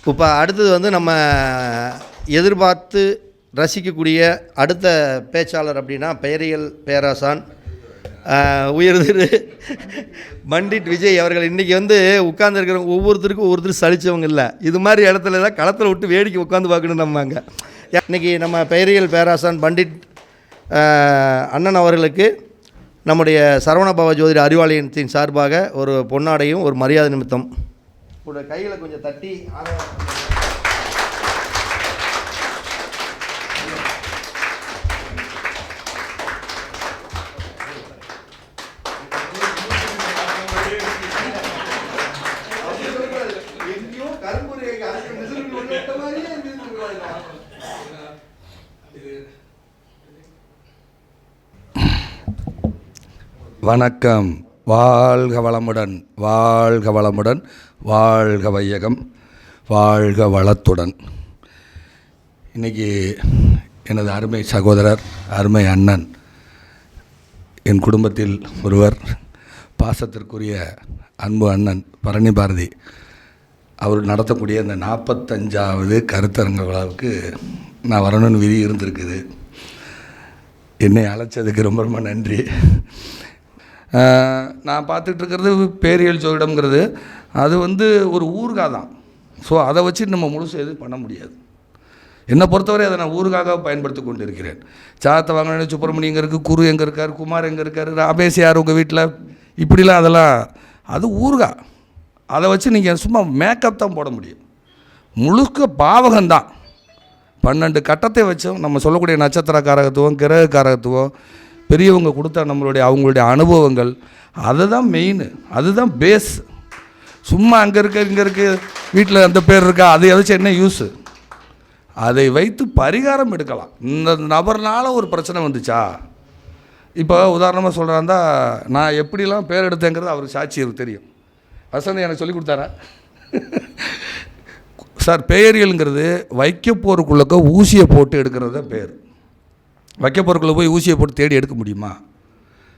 இப்போ அடுத்தது வந்து நம்ம எதிர்பார்த்து ரசிக்கக்கூடிய அடுத்த பேச்சாளர் அப்படின்னா பெயரியல் பேராசான் உயர்திரு பண்டிட் விஜய் அவர்கள். இன்றைக்கி வந்து உட்கார்ந்துருக்கிறவங்க ஒவ்வொருத்தருக்கும் சலித்தவங்க இல்லை. இது மாதிரி இடத்துல தான் களத்தில் விட்டு வேடிக்கை உட்காந்து பார்க்கணும். நம்ம அங்கே இன்றைக்கி நம்ம பெயரியல் பேராசான் பண்டிட் அண்ணன் அவர்களுக்கு நம்முடைய சரவணபவ ஜோதிட அறிவாலயத்தின் சார்பாக ஒரு பொன்னாடையும் ஒரு மரியாதை நிமித்தம் உடைய கையில் கொஞ்சம் தட்டி வணக்கம். வாழ்க வளமுடன், வாழ்க வளமுடன், வாழ்க வையகம், வாழ்க வளத்துடன். இன்றைக்கி எனது அருமை சகோதரர், அருமை அண்ணன், என் குடும்பத்தில் ஒருவர், பாசத்திற்குரிய அன்பு அண்ணன் பரணி பாரதி அவர் நடத்தக்கூடிய அந்த 45வது கருத்தரங்க விழாவுக்கு நான் வரணும்னு விதி இருந்திருக்குது. என்னை அழைச்சதுக்கு ரொம்ப ரொம்ப நன்றி. நான் பார்த்துட்ருக்கிறது பேரியல் ஜோதிடம்ங்கிறது அது வந்து ஒரு ஊறுகாய் தான். ஸோ அதை வச்சு நம்ம முழுசு எதுவும் பண்ண முடியாது. என்னை பொறுத்தவரை அதை நான் ஊறுகாக பயன்படுத்தி கொண்டு இருக்கிறேன். சாத்தை வாங்கினேன், சுப்பிரமணியம் எங்கே இருக்குது, குரு எங்கே இருக்கார், குமார் எங்கே இருக்கார், ராமேஷ் யார் உங்கள் வீட்டில், இப்படிலாம் அதெல்லாம் அது ஊறுகாய். அதை வச்சு நீங்கள் சும்மா மேக்கப் தான் போட முடியும். முழுக்க பாவகம்தான். 12 கட்டத்தை வச்சும் நம்ம சொல்லக்கூடிய நட்சத்திர காரகத்துவம், கிரக காரகத்துவம், பெரியவங்க கொடுத்தா அவங்களுடைய அனுபவங்கள், அதுதான் மெயின், அதுதான் பேஸ். சும்மா அங்கே இருக்க இங்கே இருக்குது, வீட்டில் அந்த பேர் இருக்கா, அதை வச்சு என்ன யூஸு? அதை வைத்து பரிகாரம் எடுக்கலாம். இந்த நபர்னால் ஒரு பிரச்சனை வந்துச்சா, இப்போ உதாரணமாக சொல்கிறாந்தா நான் எப்படிலாம் பேர் எடுத்தேங்கிறது அவருக்கு சாட்சி தெரியும். வசந்தி எனக்கு சொல்லி கொடுத்தாரா சார்? பெயரியல்ங்கிறது வைக்க போகிறக்குள்ளக்க ஊசியை போட்டு எடுக்கிறது தான் பேர். வைக்க போகிறக்குள்ளே போய் ஊசியை போட்டு தேடி எடுக்க முடியுமா?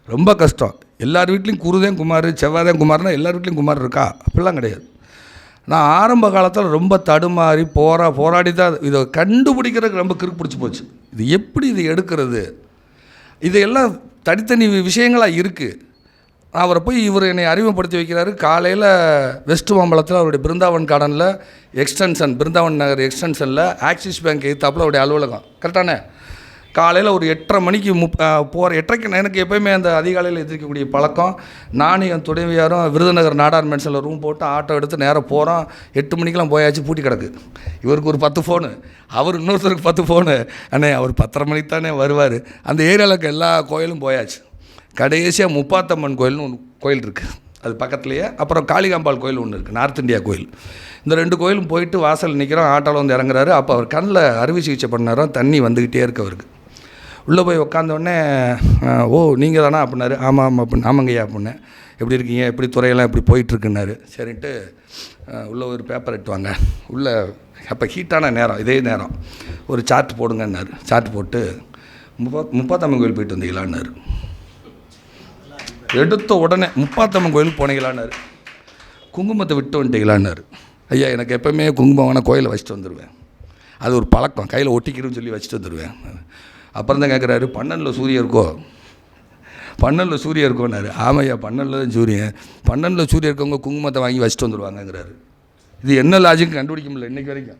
ரொம்ப கஷ்டம். எல்லார் வீட்லேயும் குருதேன் குமார், செவ்வாதேன் குமார்னால் எல்லார் வீட்லேயும் குமார் இருக்கா? அப்படிலாம் கிடையாது. நான் ஆரம்ப காலத்தில் ரொம்ப தடுமாறி போராடி தான் இதை கண்டுபிடிக்கிறதுக்கு ரொம்ப கிறுக்கு பிடிச்சி போச்சு. இது எப்படி இது எடுக்கிறது? இதையெல்லாம் தனித்தனி விஷயங்களாக இருக்குது. அவரை போய் இவர் என்னை அறிமுகப்படுத்தி வைக்கிறாரு. காலையில் வெஸ்ட் மாம்பலத்தில் அவருடைய பிருந்தாவன் கார்டனில் எக்ஸ்டென்ஷன், பிருந்தாவன் நகர் எக்ஸ்டென்ஷனில் ஆக்சிஸ் பேங்க் எதிர்த்தாப்பில் அவருடைய அலுவலகம். கரெக்டானே? காலையில் ஒரு 8:30 மணிக்கு போகிற 8:30க்கு எனக்கு எப்போயுமே அந்த அதிகாலையில் எதிர்க்கக்கூடிய பழக்கம். நானும் என் துணைவியாரும் விருதுநகர் நாடார் மென்ஷனில் ரூம் போட்டு ஆட்டோ எடுத்து நேராக போகிறோம். 8 மணிக்கெலாம் போயாச்சு, பூட்டி கிடக்கு. இவருக்கு ஒரு 10 ஃபோனு, அவர் இன்னொருத்தருக்கு 10 ஃபோனு. அண்ணே அவர் 10:30 மணிக்கு தானே வருவார். அந்த ஏரியாவில் இருக்க எல்லா கோயிலும் போயாச்சு. கடைசியாக முப்பாத்தம்மன் கோயில்னு ஒன்று கோயில் இருக்குது, அது பக்கத்துலேயே. அப்புறம் காளிகாம்பாள் கோயில் ஒன்று இருக்குது, நார்த் இந்தியா கோயில். இந்த 2 கோயிலும் போயிட்டு வாசல் நிற்கிறோம். ஆட்டோவில் வந்து இறங்குறாரு. அப்போ அவர் கண்ணில் அறுவை சிகிச்சை பண்ணாரோ, தண்ணி வந்துக்கிட்டே இருக்கு அவருக்கு. உள்ளே போய் உட்காந்தோடனே, ஓ நீங்கள் தானா அப்படின்னாரு. ஆமாம் அப்படின்னு. ஆமாங்கய்யா அப்படின்னேன். எப்படி இருக்கீங்க, எப்படி துறையெல்லாம் எப்படி போயிட்டுருக்குன்னாரு. சரின்ட்டு உள்ளே ஒரு பேப்பர் எடுத்துவாங்க. உள்ளே அப்போ ஹீட்டான நேரம், இதே நேரம் ஒரு சார்ட் போடுங்கன்னாரு. சார்ட் போட்டு முப்பாத்தம்மன் கோயில் போயிட்டு வந்தீங்களான்னாரு. எடுத்த உடனே முப்பாத்தம்மன் கோயிலுக்கு போனீங்களான்னாரு. குங்குமத்தை விட்டு வந்துட்டீங்களான்னாரு. ஐயா எனக்கு எப்போவுமே குங்குமம் வேணால் கோயிலை வச்சுட்டு வந்துடுவேன், அது ஒரு பழக்கம், கையில் ஒட்டிக்கிறேன்னு சொல்லி வச்சுட்டு வந்துடுவேன். அப்புறம் தான் கேட்குறாரு, 12 சூரியன் இருக்கோ, 12 சூரியன் இருக்கோன்னாரு. ஆமையா 12 தான் சூரியன். 12 சூரியன் இருக்கவங்க குங்குமத்தை வாங்கி வச்சுட்டு வந்துடுவாங்கங்கிறாரு. இது என்ன லாஜிக்கு கண்டுபிடிக்க முடியல இன்றைக்கி வரைக்கும்.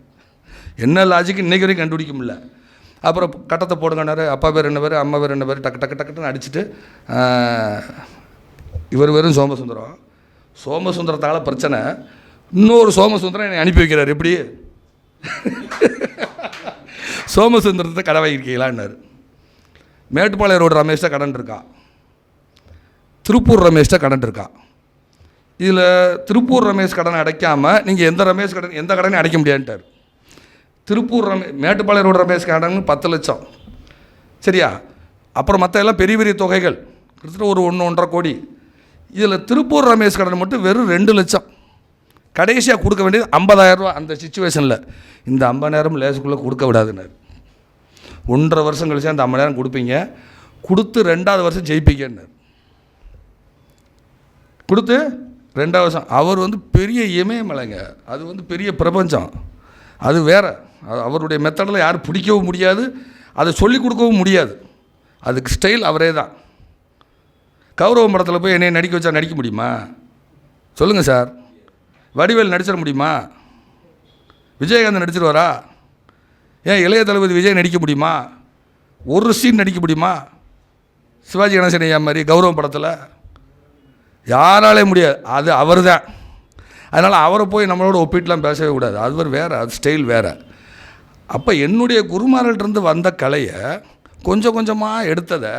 என்ன லாஜிக்கு இன்றைக்கி வரைக்கும் கண்டுபிடிக்க முடியல. அப்புறம் கட்டத்தை போடுங்கன்னாரு. அப்பா பேர் என்ன பேர், அம்மா பேர் என்ன பேர், டக்குன்னு அடிச்சுட்டு, இவர் வெறும் சோமசுந்தரம். சோமசுந்தரத்தால் பிரச்சனை. இன்னொரு சோமசுந்தரம் என்னை அனுப்பி வைக்கிறார். எப்படி? சோமசுந்தரத்தை கடை வாங்கியிருக்கீங்களான்னாரு. மேட்டுப்பாளையம் ரோடு ரமேஷ்ட கடன் இருக்கா, திருப்பூர் ரமேஷ்ட கடன் இருக்கா. இதில் திருப்பூர் ரமேஷ் கடனை அடைக்காமல் நீங்கள் எந்த கடனையும் அடைக்க முடியாதுன்ட்டார். திருப்பூர் மேட்டுப்பாளையம் ரோடு ரமேஷ் கடன் 10 லட்சம், சரியா? அப்புறம் மற்ற எல்லாம் பெரிய பெரிய தொகைகள், கிட்டத்தட்ட ஒரு 1-1.5 கோடி. இதில் திருப்பூர் ரமேஷ் கடன் மட்டும் வெறும் 2 லட்சம். கடைசியாக கொடுக்க வேண்டியது 50,000 ரூபா. அந்த சிச்சுவேஷனில் இந்த 50,000 லேசுக்குள்ளே கொடுக்க விடாதுன்னாரு. 1.5 வருஷம் கழிச்சு அந்த 50,000 கொடுப்பீங்க, கொடுத்து 2வது வருஷம் ஜெயிப்பீங்கன்னாரு. கொடுத்து 2வது வருஷம் அவர் வந்து பெரிய இமயமலைங்க, அது வந்து பெரிய பிரபஞ்சம். அது வேறு. அவருடைய மெத்தடில் யாரும் பிடிக்கவும் முடியாது, அதை சொல்லிக் கொடுக்கவும் முடியாது. அதுக்கு ஸ்டைல் அவரே தான். கௌரவம் படத்தில் போய் என்னை நடிக்க வச்சா நடிக்க முடியுமா? சொல்லுங்கள் சார். வடிவேல் நடிச்சிட முடியுமா? விஜயகாந்த் நடிச்சிருவாரா? ஏன் இளைய தளபதி விஜய் நடிக்க முடியுமா? ஒரு சீன் நடிக்க முடியுமா? சிவாஜி கணேசன் ஐயா மாதிரி கௌரவம் படத்தில் யாராலே முடியாது. அது அவர் தான். அதனால் அவரை போய் நம்மளோட ஒப்பிட்டுலாம் பேசவே கூடாது. அது வேறு, அது ஸ்டைல் வேறு. அப்போ என்னுடைய குருமார்கள்ட்டருந்து வந்த கலையை கொஞ்சம் கொஞ்சமாக எடுத்ததை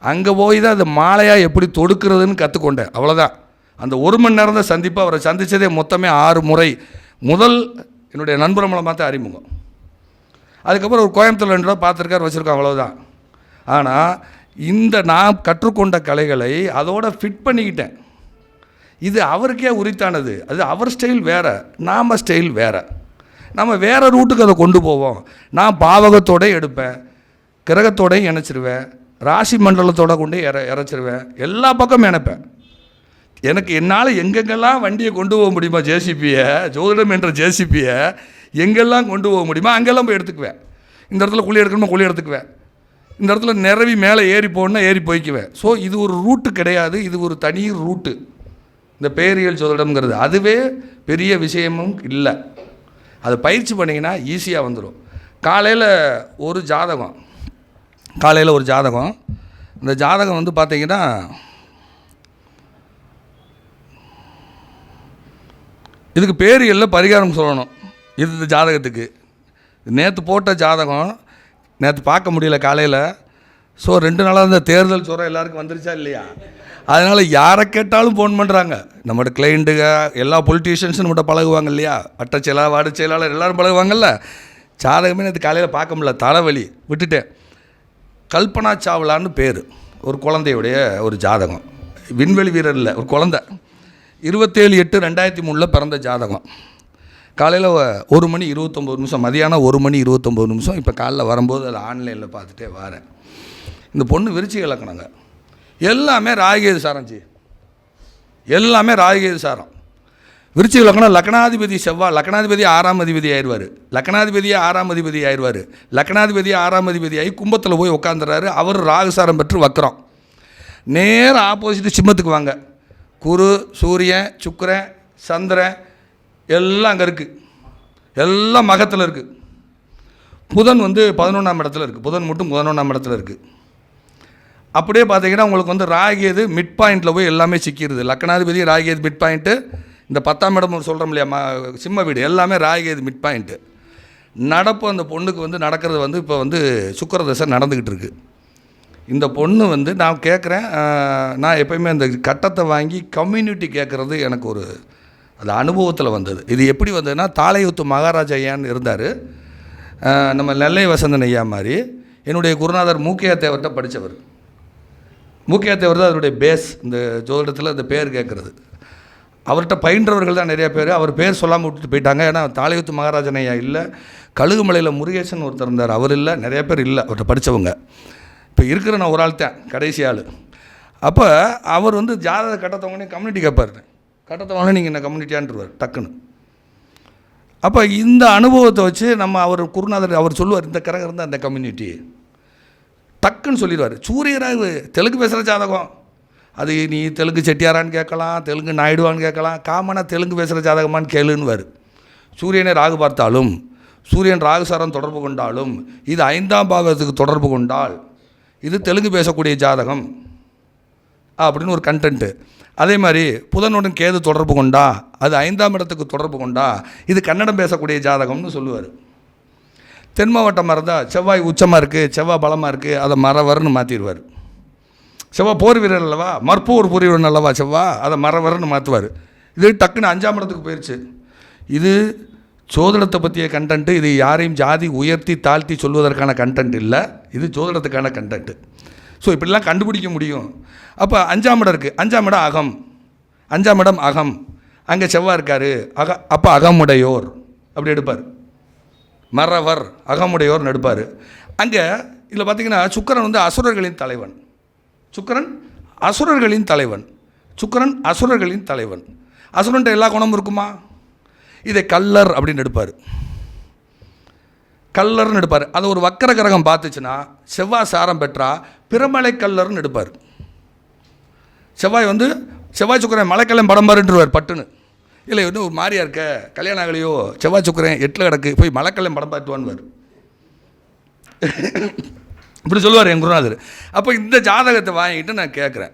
அங்கே போய் தான் அது மாலையாக எப்படி தொடுக்கிறதுன்னு கற்றுக்கொண்டேன். அவ்வளோதான். அந்த 1 மணி நேரம் தான் சந்திப்பு. அவரை சந்தித்ததே மொத்தமே 6 முறை. முதல் என்னுடைய நண்பர் மூலமாக தான் அறிமுகம். அதுக்கப்புறம் ஒரு கோயம்புத்தூர் 2 ரூபா பார்த்துருக்காரு, வச்சுருக்கோம், அவ்வளோதான். ஆனால் இந்த நான் கற்றுக்கொண்ட கலைகளை அதோட ஃபிட் பண்ணிக்கிட்டேன். இது அவருக்கே உரித்தானது. அது அவர் ஸ்டைல் வேறு, நாம் ஸ்டைல் வேறு. நம்ம வேறு ரூட்டுக்கு அதை கொண்டு போவோம். நான் பாவகத்தோடு எடுப்பேன், கிரகத்தோடையும் இணைச்சிருவேன், ராசி மண்டலத்தோடு கொண்டு இறைச்சிருவேன், எல்லா பக்கமும் இணைப்பேன். எனக்கு என்னால் எங்கெங்கெல்லாம் வண்டியை கொண்டு போக முடியுமா, ஜேசிபியை, ஜோதிடம் என்ற ஜேசிபியை எங்கெல்லாம் கொண்டு போக முடியுமோ அங்கெல்லாம் போய் எடுத்துக்குவேன். இந்த இடத்துல குழி எடுக்கணுமா குழி எடுத்துக்குவேன். இந்த இடத்துல நிறவி மேலே ஏறி போகணுன்னா ஏறி போய்க்குவேன். ஸோ இது ஒரு ரூட்டு கிடையாது, இது ஒரு தனி ரூட்டு. இந்த பேரியல் ஜோதிடம்ங்கிறது அதுவே பெரிய விஷயமும் இல்லை. அதை பயிற்சி பண்ணிங்கன்னா ஈஸியாக வந்துடும். காலையில் ஒரு ஜாதகம், இந்த ஜாதகம் வந்து பார்த்திங்கன்னா இதுக்கு பேரியலில் பரிகாரம் சொல்லணும். இது ஜாதகத்துக்கு நேற்று போட்ட ஜாதகம் நேற்று பார்க்க முடியல காலையில். ஸோ 2 நாளாக இந்த தேர்தல் சொல்கிற எல்லாருக்கும் வந்துருச்சா இல்லையா? அதனால் யாரை கேட்டாலும் ஃபோன் பண்ணுறாங்க. நம்மளோட கிளைண்ட்டுங்க எல்லா பொலிட்டீஷியன்ஸும் நம்மகிட்ட பழகுவாங்க இல்லையா? வட்ட செயலாளர், வார்டு செயலாளர் எல்லோரும் பழகுவாங்கல்ல. ஜாதகமே நேற்று காலையில் பார்க்க முடியல, தலைவலி விட்டுட்டேன். கல்பனா சாவ்லான்னு பேர், ஒரு குழந்தையுடைய ஒரு ஜாதகம். விண்வெளி வீரர் இல்லை, ஒரு குழந்தை. 27/8/2003 பிறந்த ஜாதகம். காலையில் 1 மணி 29 நிமிஷம், மதியானம் 1 மணி 29 நிமிஷம். இப்போ காலைல வரும்போது அதை ஆன்லைனில் பார்த்துட்டே வரேன். இந்த பொண்ணு விருச்சிக இலக்கணங்க, எல்லாமே ராகுகேது சாரம். எல்லாமே ராகுகேது சாரம். விருச்சிக இலக்கணம். லக்னாதிபதி செவ்வாய், லக்னாதிபதி 6ஆம் அதிபதி ஆயிடுவார். லக்னாதிபதியே 6ஆம் அதிபதி ஆயிடுவார். லக்னாதிபதியே 6ஆம் அதிபதி ஆகி கும்பத்தில் போய் உட்காந்துறாரு. அவர் ராகுசாரம் பெற்று வக்கரம். நேரம் ஆப்போசிட் சிம்மத்துக்கு வாங்க. குரு, சூரியன், சுக்கிரன், சந்திரன் எல்லாம் அங்கே இருக்குது. எல்லாம் மகத்தில் இருக்குது. புதன் வந்து 11ஆம் இடத்துல இருக்குது. புதன் மட்டும் 11ஆம் இடத்துல இருக்குது. அப்படியே பார்த்தீங்கன்னா உங்களுக்கு வந்து ராகுகேது மிட் பாயிண்டில் போய் எல்லாமே சிக்கிடுது. லக்னாதிபதி ராகுகேது மிட் பாயிண்ட்டு. இந்த 10ஆம் இடம் சொல்கிறோம் இல்லையா, சிம்ம வீடு, எல்லாமே ராகுகேது மிட் பாயிண்ட்டு. நடப்பு அந்த பொண்ணுக்கு வந்து நடக்கிறது வந்து இப்போ வந்து சுக்கிர தசை நடந்துக்கிட்டு இருக்குது. இந்த பொண்ணு வந்து நான் கேட்குறேன், நான் எப்போயுமே அந்த கட்டத்தை வாங்கி கம்யூனிட்டி கேட்குறது எனக்கு ஒரு அது அனுபவத்தில் வந்தது. இது எப்படி வந்ததுன்னா, தாளையூத்து மகாராஜா ஐயான்னு இருந்தார், நம்ம நெல்லை வசந்தன் ஐயா மாதிரி. என்னுடைய குருநாதர் மூக்கையா தேவர்கிட்ட படித்தவர். மூக்கையா தேவர் தான் அதனுடைய பேஸ். இந்த ஜோதிடத்தில் இந்த பேர் கேட்குறது அவர்கிட்ட பயின்றவர்கள் தான் நிறைய பேர். அவர் பேர் சொல்லாமல் விட்டுட்டு போயிட்டாங்க. ஏன்னா தாளையூத்து மகாராஜன் ஐயா இல்லை, கழுகுமலையில் முருகேசன் ஒருத்தர் இருந்தார், அவர் இல்லை, நிறைய பேர் இல்லை அவர்கிட்ட படித்தவங்க. இப்போ இருக்கிற நான் ஒரு ஆள் தான், கடைசி ஆள். அப்போ அவர் வந்து ஜாதக கட்டத்தவங்கன்னே கம்யூனிட்டி கேட்பார். கட்டத்தவங்க நீங்கள் என்ன கம்யூனிட்டியான்ருவார் டக்குன்னு. அப்போ இந்த அனுபவத்தை வச்சு நம்ம அவர் குருநாதர் அவர் சொல்லுவார், இந்த கிரகம் இருந்தால் அந்த கம்யூனிட்டி டக்குன்னு சொல்லிடுவார். சூரியராகு தெலுங்கு பேசுகிற ஜாதகம், அது நீ தெலுங்கு செட்டியாரான்னு கேட்கலாம், தெலுங்கு நாயுடுவான்னு கேட்கலாம், காமனாக தெலுங்கு பேசுகிற ஜாதகமானு கேளுன்னுவார். சூரியனை ராகு பார்த்தாலும், சூரியன் ராகுசாரம் தொடர்பு கொண்டாலும், இது 5ஆம் பாவத்துக்கு தொடர்பு கொண்டால் இது தெலுங்கு பேசக்கூடிய ஜாதகம் அப்படின்னு ஒரு கண்டென்ட்டு. அதே மாதிரி புதனுடன் கேது தொடர்பு கொண்டா அது 5ஆம் இடத்துக்கு தொடர்பு கொண்டா இது கன்னடம் பேசக்கூடிய ஜாதகம்னு சொல்லுவார். தென் மாவட்டமாக இருந்தால் செவ்வாய் உச்சமாக இருக்குது, செவ்வாய் பலமாக இருக்குது, அதை மறவர்னு மாற்றிடுவார். செவ்வாய் போர் வீரர் அல்லவா, மற்போர் புரிவன் அல்லவா செவ்வாய், அதை மறவர்னு மாற்றுவார். இது டக்குன்னு 5ஆம் இடத்துக்கு போயிடுச்சு. இது ஜோதிடத்தை பற்றிய கண்டென்ட்டு. இது யாரையும் ஜாதி உயர்த்தி தாழ்த்தி சொல்வதற்கான கண்டென்ட் இல்லை, இது ஜோதிடத்துக்கான கண்டென்ட்டு. ஸோ இப்படிலாம் கண்டுபிடிக்க முடியும். அப்போ 5ஆம் இடம் இருக்குது, 5ஆம் இடம் அகம், 5ஆம் இடம் அகம், அங்கே செவ்வாய் இருக்கார், அப்போ அகமுடையோர் அப்படி எடுப்பார். மறவர் அகமுடையோர்னு எடுப்பார். அங்கே இதில் பார்த்திங்கன்னா சுக்கிரன் வந்து அசுரர்களின் தலைவன், சுக்கிரன் அசுரர்களின் தலைவன், சுக்கிரன் அசுரர்களின் தலைவன். அசுரன்ட்ட எல்லா குணமும் இருக்குமா? இதை கல்லர் அப்படின்னு எடுப்பார். கல்லர்னு எடுப்பார். அதை ஒரு வக்கர கிரகம் பார்த்துச்சுன்னா செவ்வாய் சாரம் பெற்றா பிரமலை கல்லர்னு எடுப்பார். செவ்வாய் சுக்கரன் மலைக்கல்லம் படம் பாருன்றுவார் பட்டுன்னு. இல்லை இன்னும் ஒரு மாதிரியா இருக்க, கல்யாணம் ஆகலையோ, செவ்வாய் சுக்கரன் 8ல் கிடக்கு, போய் மலைக்கல்லம் படம் பார்த்துவான்வார். இப்படி சொல்லுவார் என் குருநாதர். அப்போ இந்த ஜாதகத்தை வாங்கிட்டு நான் கேட்குறேன்,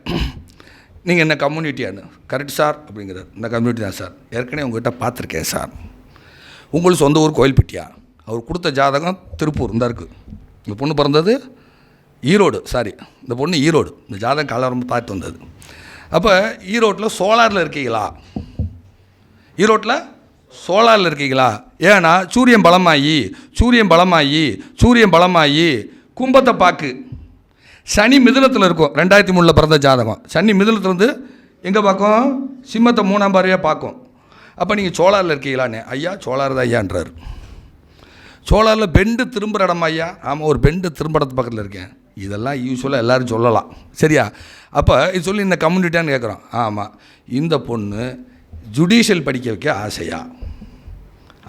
நீங்கள் என்ன கம்யூனிட்டியானு? கரெக்ட் சார் அப்படிங்கிறார். இந்த கம்யூனிட்டி தான் சார், ஏற்கனவே உங்கள்கிட்ட பார்த்துருக்கேன் சார். உங்களுக்கு சொந்த ஊர் கோயில்பட்டியா? அவர் கொடுத்த ஜாதகம் திருப்பூர் இந்த இருக்குது. இந்த பொண்ணு பிறந்தது ஈரோடு, இந்த பொண்ணு ஈரோடு. இந்த ஜாதகம் காலம் பார்த்து வந்தது. அப்போ ஈரோட்டில் சோலாரில் இருக்கீங்களா? ஈரோட்டில் சோலாரில் இருக்கீங்களா? ஏன்னா சூரியன் பலமாயி கும்பத்தை பாக்கு சனி மிதுனத்தில் இருக்கும். 2003 பிறந்த ஜாதகம். சனி மிதுனத்துலேருந்து எங்கே பார்க்கும்? சிம்மத்தை 3ஆம் பார்வையாக பார்க்கும். அப்போ நீங்கள் சோலாரில் இருக்கீங்களான்னு? ஐயா சோலார் தான் ஐயான்றார். சோலாரில் பெண்டு திரும்புகிற இடம் ஐயா? ஆமாம், ஒரு பெண்டு திரும்படத்து பக்கத்தில் இருக்கேன். இதெல்லாம் யூஸ்வலாக எல்லோரும் சொல்லலாம், சரியா? அப்போ இது சொல்லி இந்த கம்யூனிட்டியான்னு கேட்குறோம். ஆமாம், இந்த பொண்ணு ஜுடிஷியல் படிக்க வைக்க ஆசையா?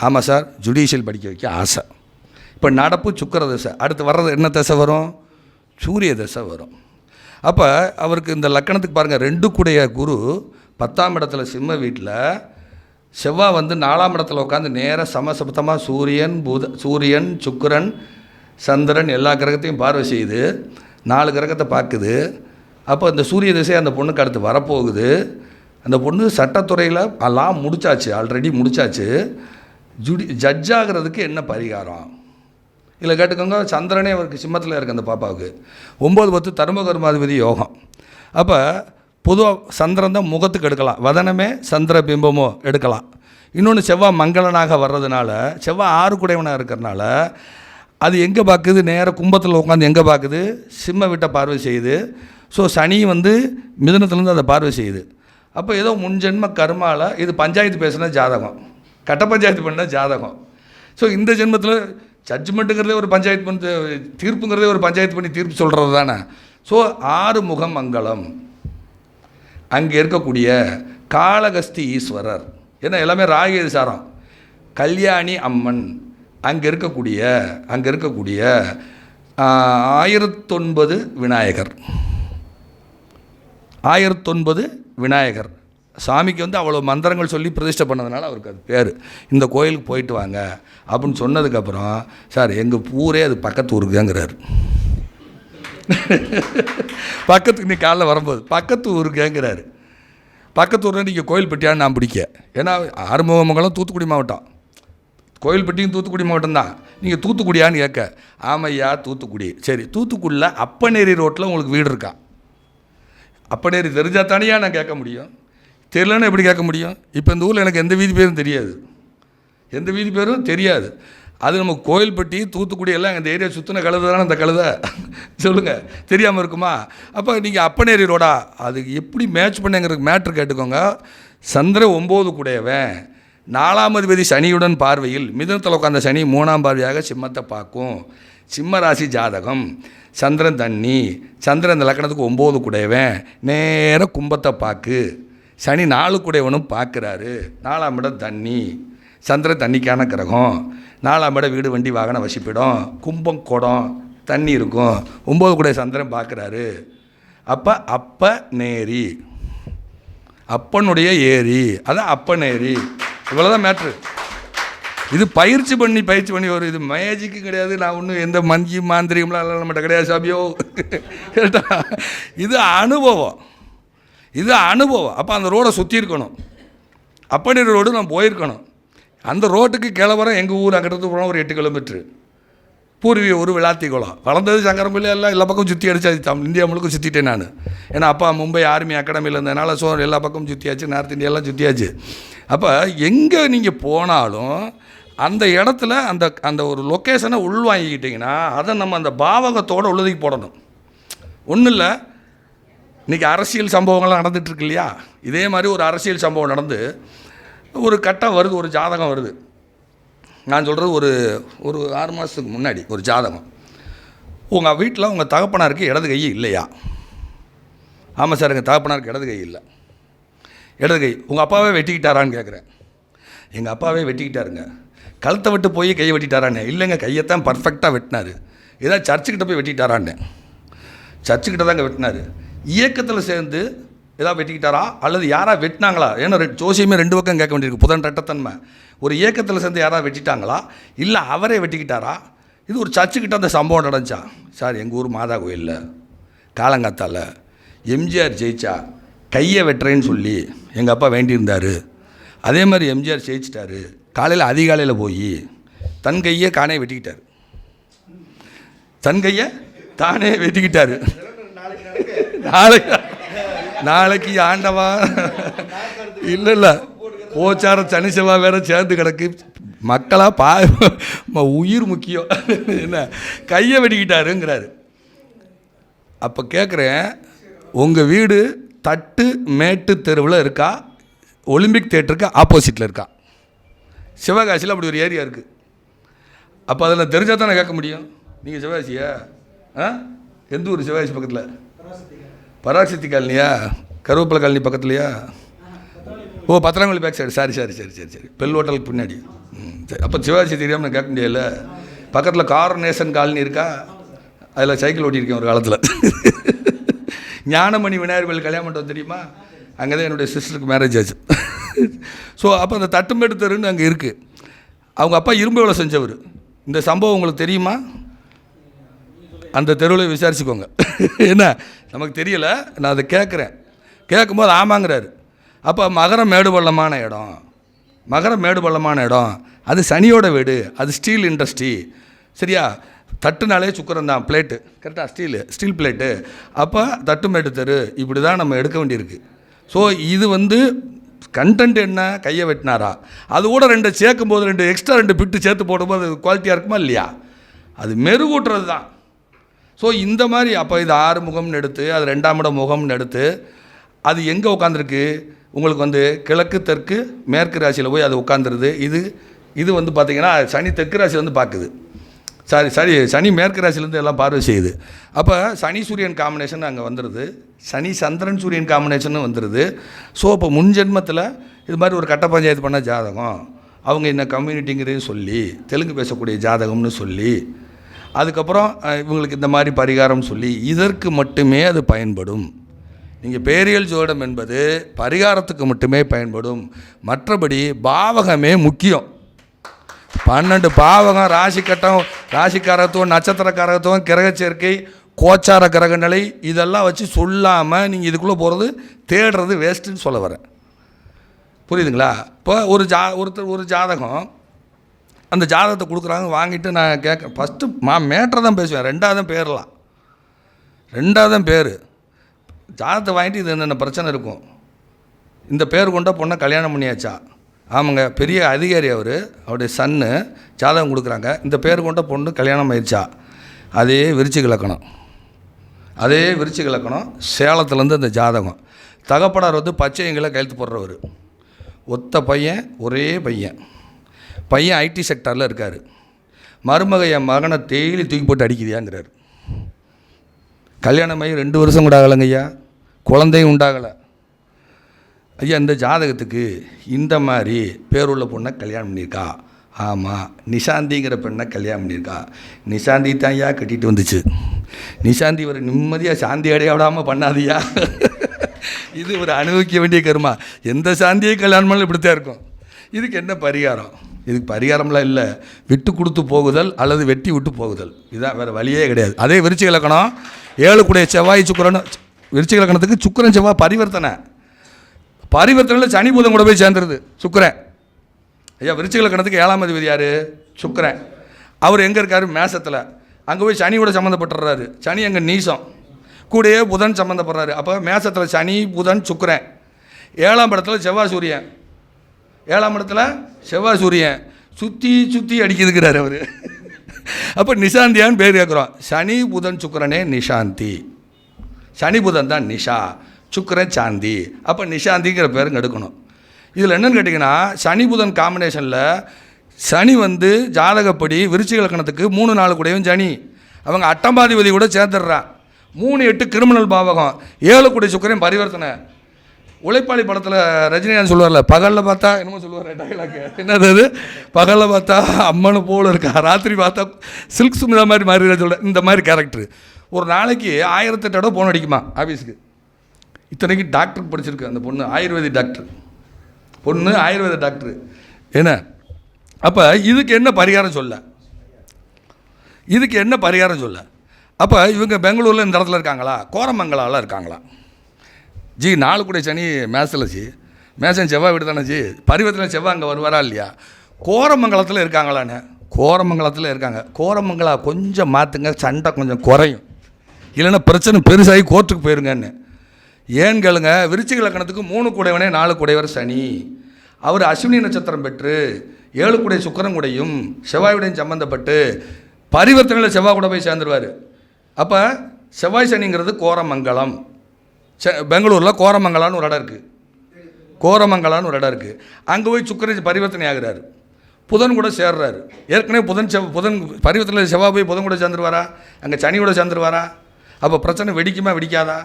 ஆமாம் சார், ஜுடிஷியல் படிக்க வைக்க ஆசை. இப்போ நடப்பு சுக்கிர தசை, அடுத்து வர்றது என்ன தசை வரும்? சூரிய தசை வரும். அப்போ அவருக்கு இந்த லக்கணத்துக்கு பாருங்கள், 2 கூடைய குரு 10ஆம் இடத்துல சிம்ம வீட்டில், செவ்வாய் 4ஆம் இடத்துல உட்காந்து நேராக சமசப்தமாக சூரியன் சுக்கிரன் சந்திரன் எல்லா கிரகத்தையும் பார்வை செய்யுது. 4 கிரகத்தை பார்க்குது. அப்போ இந்த சூரிய திசை அந்த பொண்ணுக்கு அடுத்து வரப்போகுது. அந்த பொண்ணு சட்டத்துறையில் எல்லாம் ஆல்ரெடி முடிச்சாச்சு. ஜட்ஜ் ஆகிறதுக்கு என்ன பரிகாரம்? இல்லை கேட்டுக்கோங்க. சந்திரனே அவருக்கு சிம்மத்தில் இருக்குது அந்த பாப்பாவுக்கு. 9-10 தர்மகர்மாதிபதி யோகம். அப்போ பொதுவாக சந்திரன் தான் முகத்துக்கு எடுக்கலாம், வதனமே சந்திர பிம்பமோ எடுக்கலாம். இன்னொன்று செவ்வாய் மங்களனாக வர்றதுனால, செவ்வாய் 6 கூடையவனாக இருக்கிறனால அது எங்கே பார்க்குது? நேராக கும்பத்தில் உட்காந்து எங்கே பார்க்குது? சிம்ம வீட்டை பார்வை செய்யுது. ஸோ சனி மிதுனத்துலேருந்து அதை பார்வை செய்யுது. அப்போ ஏதோ முன்ஜென்ம கர்மாவில் இது பஞ்சாயத்து பேசுன ஜாதகம், கட்ட பஞ்சாயத்து பண்ண ஜாதகம். ஸோ இந்த ஜென்மத்தில் ஜட்ஜ்மெண்ட்டுங்கிறதே ஒரு பஞ்சாயத்து பண்ணி, தீர்ப்புங்கிறதே ஒரு பஞ்சாயத்து பண்ணி தீர்ப்பு சொல்கிறது தானே. ஸோ 6 முகம் மங்களம் அங்கே இருக்கக்கூடிய காளகஸ்தி ஈஸ்வரர், ஏன்னா எல்லாமே ராகேது சாரம், கல்யாணி அம்மன் அங்கே இருக்கக்கூடிய 1009 விநாயகர், 1009 விநாயகர் சாமிக்கு அவ்வளோ மந்திரங்கள் சொல்லி பிரதிஷ்டை பண்ணதுனால அவருக்கு அது பேர். இந்த கோயிலுக்கு போயிட்டு வாங்க அப்படின்னு சொன்னதுக்கப்புறம், சார் எங்கள் ஊரே அது பக்கத்து ஊருக்குங்கிறார். பக்கத்துக்கு நீ காலைல வரும்போது பக்கத்து ஊருக்குங்கிறார். பக்கத்து ஊரில் நீங்கள் கோயில்பட்டியான்னு நான் பிடிக்க, ஏன்னா ஆறுமுகமங்கலம் தூத்துக்குடி மாவட்டம், கோயில்பட்டியும் தூத்துக்குடி மாவட்டம் தான். நீங்கள் தூத்துக்குடியான்னு கேட்க, ஆமையா தூத்துக்குடி. சரி, தூத்துக்குடியில் அப்பநேரி ரோட்டில் உங்களுக்கு வீடு இருக்கா? அப்பநேரி தெரிஞ்சால் தானியா நான் கேட்க முடியும், தெரியலன்னு எப்படி கேட்க முடியும்? இப்போ இந்த ஊரில் எனக்கு எந்த வீதி பேரும் தெரியாது. அது நம்ம கோயில்பட்டி தூத்துக்குடி எல்லாம் இந்த ஏரியா சுற்றின கழுதை தானே அந்த கழுதை, சொல்லுங்கள், தெரியாமல் இருக்குமா? அப்போ நீங்கள் அப்பநேரி ரோடா? அது எப்படி மேட்ச் பண்ணுங்கிறதுக்கு மேட்ரு கேட்டுக்கோங்க. சந்திர 9 கூடையவன் 4ஆம் அதிபதி சனியுடன் பார்வையில், மிதுனத்தில் உட்காந்த சனி 3ஆம் பார்வையாக சிம்மத்தை பார்க்கும். சிம்ம ராசி ஜாதகம், சந்திரன் தண்ணி, சந்திரன் இந்த லக்கணத்துக்கு 9 கூடையவன் நேராக கும்பத்தை பார்க்கு. சனி 4 கூடையவனும் பார்க்குறாரு. 4ஆம் இடம் தண்ணி, சந்திரன் தண்ணிக்கான கிரகம். 4ஆம் இடம் வீடு வண்டி வாகன வசிப்பிடம், கும்பம் குடம் தண்ணி இருக்கும். 9 கூடைய சந்திரன் பார்க்குறாரு. அப்போ நேரி, அப்பனுடைய ஏரி, அதான் அப்பநேரி. இவ்வளோதான் மேட்ரு. இது பயிற்சி பண்ணி ஒரு இது மேஜிக்கு கிடையாது. நான் ஒன்றும் எந்த மஞ்சி மாந்திரிகம்லாம் நம்மகிட்ட கிடையாது சாமியோ, கேட்டா இது அனுபவம். அப்போ அந்த ரோடை சுற்றி இருக்கணும். அப்பநேரி ரோடு நான் போயிருக்கணும். அந்த ரோட்டுக்கு கிளவரம் எங்கள் ஊர் அங்கிட்டு போனால் ஒரு 8 கிலோமீட்ரு. பூர்வீக ஊர் விளாத்திக்குளம். வளர்ந்தது சங்கரம்பள்ளி, எல்லாம் எல்லா பக்கம் சுற்றி அடிச்சு இந்தியா முழுக்க சுற்றிட்டேன் நான். ஏன்னா அப்பா மும்பை ஆர்மி அகாடமியில் இருந்ததுனால எல்லா பக்கமும் சுற்றியாச்சு, நார்த் இந்தியாலாம் சுற்றியாச்சு. அப்போ எங்கே நீங்கள் போனாலும் அந்த இடத்துல அந்த ஒரு லொக்கேஷனை உள்வாங்கிக்கிட்டிங்கன்னா அதை நம்ம அந்த பாவகத்தோடு உள்ளதுக்கு போடணும். ஒன்றும் இல்லை, இன்றைக்கி அரசியல் சம்பவங்கள்லாம் நடந்துகிட்ருக்கு இல்லையா? இதே மாதிரி ஒரு அரசியல் சம்பவம் நடந்து ஒரு கட்டம் வருது, ஒரு ஜாதகம் வருது. நான் சொல்கிறது ஒரு 6 மாதத்துக்கு முன்னாடி ஒரு ஜாதகம். உங்கள் வீட்டில் உங்கள் தகப்பனாருக்கு இடது கை இல்லையா? ஆமாம் சார், எங்கள் தகப்பனாருக்கு இடது கை இல்லை. இடது கை உங்கள் அப்பாவே வெட்டிக்கிட்டாரான்னு கேட்குறேன். எங்கள் அப்பாவே வெட்டிக்கிட்டாருங்க. கழுத்தை விட்டு போய் கையை வெட்டிட்டாரானே. இல்லைங்க, கையைத்தான் பர்ஃபெக்டாக வெட்டினார். ஏதாவது சர்ச்சுக்கிட்ட போய் வெட்டிட்டாரான்னு. சர்ச்சுக்கிட்ட தாங்க வெட்டினார். இயக்கத்தில் சேர்ந்து ஏதாவது வெட்டிக்கிட்டாரா அல்லது யாராக வெட்டினாங்களா? ஏன்னா ஜோசியமே 2 பக்கம் கேட்க வேண்டியிருக்கு. புதன் ரெட்டத்தன்மை. ஒரு இயக்கத்தில் சேர்ந்து யாராவது வெட்டிட்டாங்களா இல்லை அவரே வெட்டிக்கிட்டாரா? இது ஒரு சர்ச்சுக்கிட்ட அந்த சம்பவம் நடந்துச்சா? சார், எங்கள் ஊர் மாதா கோயிலில் காலங்காத்தால் எம்ஜிஆர் ஜெயிச்சா கையை வெட்டுறேன்னு சொல்லி எங்கள் அப்பா வேண்டியிருந்தார். அதே மாதிரி எம்ஜிஆர் ஜெயிச்சிட்டாரு. காலையில் அதிகாலையில் போய் தன் கையை தானே வெட்டிக்கிட்டார். தன் கையை தானே வெட்டிக்கிட்டார். நாளைக்கு ஆண்டவா இல்லை கோச்சார சனி செவ்வாய் வேற சேர்ந்து கிடக்கு. மக்களாக உயிர் முக்கியம். என்ன கையை வெட்டிக்கிட்டாருங்கிறாரு. அப்போ கேட்குறேன், உங்கள் வீடு தட்டு மேட்டு தெருவில் இருக்கா, ஒலிம்பிக் தியேட்டருக்கு ஆப்போசிட்டில் இருக்கா? சிவகாசியில் அப்படி ஒரு ஏரியா இருக்குது. அப்போ அதில் தெரிஞ்சால் தானே கேட்க முடியும். நீங்கள் சிவகாசியா? எந்த ஊர்? சிவகாசி பக்கத்தில் பராசக்தி காலனியா? கருவேப்பிலை காலனி பக்கத்துலையா? ஓ, பத்திரங்கோழி பேக் சைடு. சரி. பெல் ஹோட்டலுக்கு பின்னாடி. சரி. அப்போ சிவகாசி தெரியாமல் நான் கேட்க முடியல. பக்கத்தில் கார்னேஷன் காலனி இருக்கா? அதில் சைக்கிள் ஓட்டியிருக்கேன் ஒரு காலத்தில். ஞானமணி விநாயகர் கோயில் கல்யாணம் மண்டபம் தெரியுமா? அங்கே தான் என்னுடைய சிஸ்டருக்கு மேரேஜ் ஆச்சு. ஸோ அப்போ அந்த தட்டுமேடு தெருன்னு அங்கே இருக்குது. அவங்க அப்பா இரும்பு வேலை செஞ்சவர். இந்த சம்பவம் உங்களுக்கு தெரியுமா? அந்த தெருவில் விசாரிச்சுக்கோங்க. என்ன நமக்கு தெரியலை, நான் அதை கேட்குறேன். கேட்கும்போது ஆமாங்கிறாரு. அப்போ மகரம் மேடு பள்ளமான இடம், அது சனியோட வீடு, அது ஸ்டீல் இண்டஸ்ட்ரி. சரியா? தட்டுனாலே சுக்கரம் தான், பிளேட்டு கரெக்டாக, ஸ்டீல் பிளேட்டு. அப்போ தட்டுமேடு தெரு இப்படி தான் நம்ம எடுக்க வேண்டியிருக்கு. ஸோ இது கண்டென்ட் என்ன? கையை வெட்டினாரா? அது கூட 2 சேர்க்கும்போது 2 எக்ஸ்ட்ரா 2 பிட்டு சேர்த்து போடும்போது அது குவாலிட்டியாக இருக்குமா இல்லையா? அது மெருகூட்டுறது தான். ஸோ இந்த மாதிரி அப்போ இது 6 முகம்னு எடுத்து அது 2ஆம் இடம் முகம்னு எடுத்து அது எங்கே உட்காந்துருக்கு? உங்களுக்கு கிழக்கு தெற்கு மேற்கு ராசியில் போய் அது உட்காந்துருது. இது பார்த்திங்கன்னா சனி தெற்கு ராசியில் பார்க்குது. சனி மேற்கு ராசிலேருந்து எல்லாம் பார்வை செய்யுது. அப்போ சனி சூரியன் காம்பினேஷன் அங்கே வந்துடுது. சனி சந்திரன் சூரியன் காம்பினேஷன் வந்துடுது. ஸோ இப்போ முன்ஜென்மத்தில் இது மாதிரி ஒரு கட்ட பஞ்சாயத்து பண்ண ஜாதகம், அவங்க என்ன கம்யூனிட்டிங்கிறதையும் சொல்லி தெலுங்கு பேசக்கூடிய ஜாதகம்னு சொல்லி அதுக்கப்புறம் இவங்களுக்கு இந்த மாதிரி பரிகாரம் சொல்லி இதற்கு மட்டுமே அது பயன்படும். நீங்கள் பேரியல் ஜோதிடம் என்பது பரிகாரத்துக்கு மட்டுமே பயன்படும். மற்றபடி பாவகமே முக்கியம். 12 பாவகம், ராசிக்காரத்துவம், நட்சத்திரக்காரத்துவம், கிரக சேர்க்கை, கோச்சார கிரக நிலை இதெல்லாம் வச்சு சொல்லாமல் நீங்கள் இதுக்குள்ளே போகிறது தேடுறது வேஸ்ட்டுன்னு சொல்ல வரேன். புரியுதுங்களா? இப்போ ஒரு ஜாதகம், அந்த ஜாதகத்தை கொடுக்குறாங்க, வாங்கிட்டு நான் கேட்குறேன். ஃபஸ்ட்டு மேட்டரை தான் பேசுவேன், 2ஆவது தான் பேர். ஜாதகத்தை வாங்கிட்டு இது என்னென்ன பிரச்சனை இருக்கும், இந்த பேர் கொண்ட பொண்ணை கல்யாணம் பண்ணியாச்சா? ஆமாங்க, பெரிய அதிகாரி அவருடைய சன்னு ஜாதகம் கொடுக்குறாங்க, இந்த பேர் கொண்ட பொண்ணு கல்யாணம் ஆயிடுச்சா? அதே விருச்சிக இலக்கணம் சேலத்துலேருந்து அந்த ஜாதகம். தகப்பனார் பச்சையங்களை கையெழுத்து போடுறவர். ஒத்த பையன், ஒரே பையன் ஐடி செக்டாரில் இருக்கார். மருமக என் மகனை தேயிலை தூக்கி போட்டு அடிக்குதியாங்கிறார். கல்யாணமாகி 2 வருஷம் கூட ஆகலைங்க ஐயா, குழந்தையும் உண்டாகலை ஐயா. இந்த ஜாதகத்துக்கு இந்த மாதிரி பேருள்ள பொண்ணை கல்யாணம் பண்ணியிருக்கா? ஆமாம், நிஷாந்திங்கிற பெண்ணை கல்யாணம் பண்ணியிருக்கா. நிஷாந்தி தான் ஐயா கட்டிட்டு வந்துச்சு. நிஷாந்தி ஒரு நிம்மதியாக சாந்தி அடைய விடாமல் பண்ணாதியா. இது ஒரு அனுபவிக்க வேண்டிய கருமா. எந்த சாந்தியை கல்யாணம் பண்ணாலும் இப்படித்தான் இருக்கும். இதுக்கு என்ன பரிகாரம்? இதுக்கு பரிகாரம்லாம் இல்லை, விட்டு கொடுத்து போகுதல் அல்லது வெட்டி விட்டு போகுதல், இதுதான், வேறு வழியே கிடையாது. அதே விருச்சிக இலக்கணம் 7 கூடிய செவ்வாய் சுக்கிரன். விருச்சிக இலக்கணத்துக்கு சுக்கிரன் செவ்வாய் பரிவர்த்தனையில் சனி பூதம் கூட போய் சேர்ந்துருது சுக்கிரன். ஐயா, விருச்சிக இலக்கணத்துக்கு 7ஆம் அதிபதி யார்? சுக்கிரன். அவர் எங்கே இருக்கார்? மேசத்தில். அங்கே போய் சனியோட சம்மந்தப்பட்டுறாரு. சனி அங்கே நீசம், கூடயே புதன் சம்மந்தப்படுறாரு. அப்போ மேசத்தில் சனி புதன் சுக்கிரன். 7ஆம் இடத்துல செவ்வாய் சூரியன் சுற்றி அடிக்குதுங்கிறார் அவர். அப்போ நிஷாந்தியான்னு பேர் கேட்குறோம். சனி புதன் சுக்கிரனே நிஷாந்தி. சனி புதன் தான் நிஷா, சுக்கிரன் சாந்தி. அப்போ நிஷாந்திங்கிற பேருங்க எடுக்கணும். இதில் என்னென்னு கேட்டிங்கன்னா, சனி புதன் காம்பினேஷனில் சனி ஜாதகப்படி விருச்சிக இலக்கணத்துக்கு 3 4 கூடயும் சனி, அவங்க 8ஆம் அதிபதி கூட சேர்ந்துடுறான். 3 8 கிரிமினல் பாவகம், 7 கூடிய சுக்கிரன் பரிவர்த்தனை. உழைப்பாளி படத்தில் ரஜினிகாந்த் சொல்லுவார்ல, பகலில் பார்த்தா என்னமோ சொல்லுவார் டைலாக், என்னது அது, பகலில் பார்த்தா அம்மனு போல் இருக்கா, ராத்திரி பார்த்தா சில்க் சுமிதா மாதிரி மாறி சொல்ல, இந்த மாதிரி கேரக்டர். ஒரு நாளைக்கு 1008 தடவை ஃபோன் அடிக்குமா ஆஃபீஸுக்கு. இத்தனைக்கு டாக்டருக்கு படிச்சிருக்கு அந்த பொண்ணு, ஆயுர்வேதிக் டாக்டர் பொண்ணு, ஆயுர்வேத டாக்டர். என்ன அப்போ இதுக்கு என்ன பரிகாரம் சொல்ல, இதுக்கு என்ன பரிகாரம் சொல்ல? அப்போ இவங்க பெங்களூரில் இந்த இடத்துல இருக்காங்களா, கோரமங்கலாவில் இருக்காங்களா? ஜி 4 கூட சனி மேசத்தில் ஜி, மேசன் செவ்வாய் வீடு தானே ஜி, பரிவத்தில் செவ்வாய் அங்கே வருவாரா இல்லையா? கோரமங்கலத்தில் இருக்காங்களான்னு. கோரமங்கலத்தில் இருக்காங்க. கோரமங்கலா கொஞ்சம் மாற்றுங்க, சண்டை கொஞ்சம் குறையும், இல்லைன்னா பிரச்சனை பெருசாகி கோர்ட்டுக்கு போயிருங்கன்னு. ஏன்னு கேளுங்க, விருச்சிக லக்கணத்துக்கு 3 கூடையவனே 4 கூடையவர் சனி. அவர் அஸ்வினி நட்சத்திரம் பெற்று 7 கூடை சுக்கிரன் கூடையும் செவ்வாயுடையும் சம்மந்தப்பட்டு பரிவர்த்தனையில் செவ்வாய் கூட போய் சேர்ந்துருவார். அப்போ செவ்வாய் சனிங்கிறது கோரமங்கலம். பெங்களூரில் கோரமங்கலான்னு ஒரு இடம் இருக்குது, கோரமங்கலான்னு ஒரு இடம் இருக்குது. அங்கே போய் சுக்கிரன் பரிவர்த்தனை ஆகிறாரு, புதன் கூட சேர்றாரு. ஏற்கனவே புதன் பரிவர்த்தனையில் செவ்வாய் போய் புதன் கூட சேர்ந்துருவாரா, அங்கே சனி கூட சேர்ந்துருவாரா? அப்போ பிரச்சனை வெடிக்குமா வெடிக்காதா?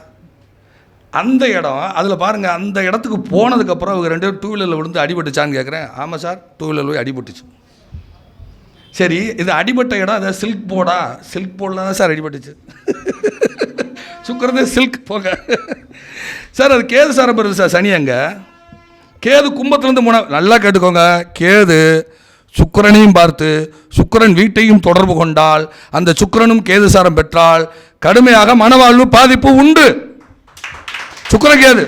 அந்த இடம் அதில் பாருங்கள், அந்த இடத்துக்கு போனதுக்கப்புறம் அவங்க 2 பேரும் 2 வீலரில் விழுந்து அடிபட்டுச்சான்னு கேட்குறேன். ஆமாம் சார், 2 வீலரில் போய் அடிபட்டுச்சு. சரி, இது அடிபட்ட இடம் அதை சில்க் போர்டா, சில்க் போர்டில் தான் சார் அடிபட்டுச்சு. சுக்கரதே சில்க் போங்க சார். அது கேது சாரம் பெறுது சார் சனி. அங்கே கேது கும்பத்துலேருந்து 3, நல்லா கேட்டுக்கோங்க, கேது சுக்கிரனையும் பார்த்து சுக்கிரன் வீட்டையும் தொடர்பு கொண்டால், அந்த சுக்கிரனும் கேது சாரம் பெற்றால் கடுமையாக மனவாழ்வு பாதிப்பு உண்டு. சுக்கிரன் கேது.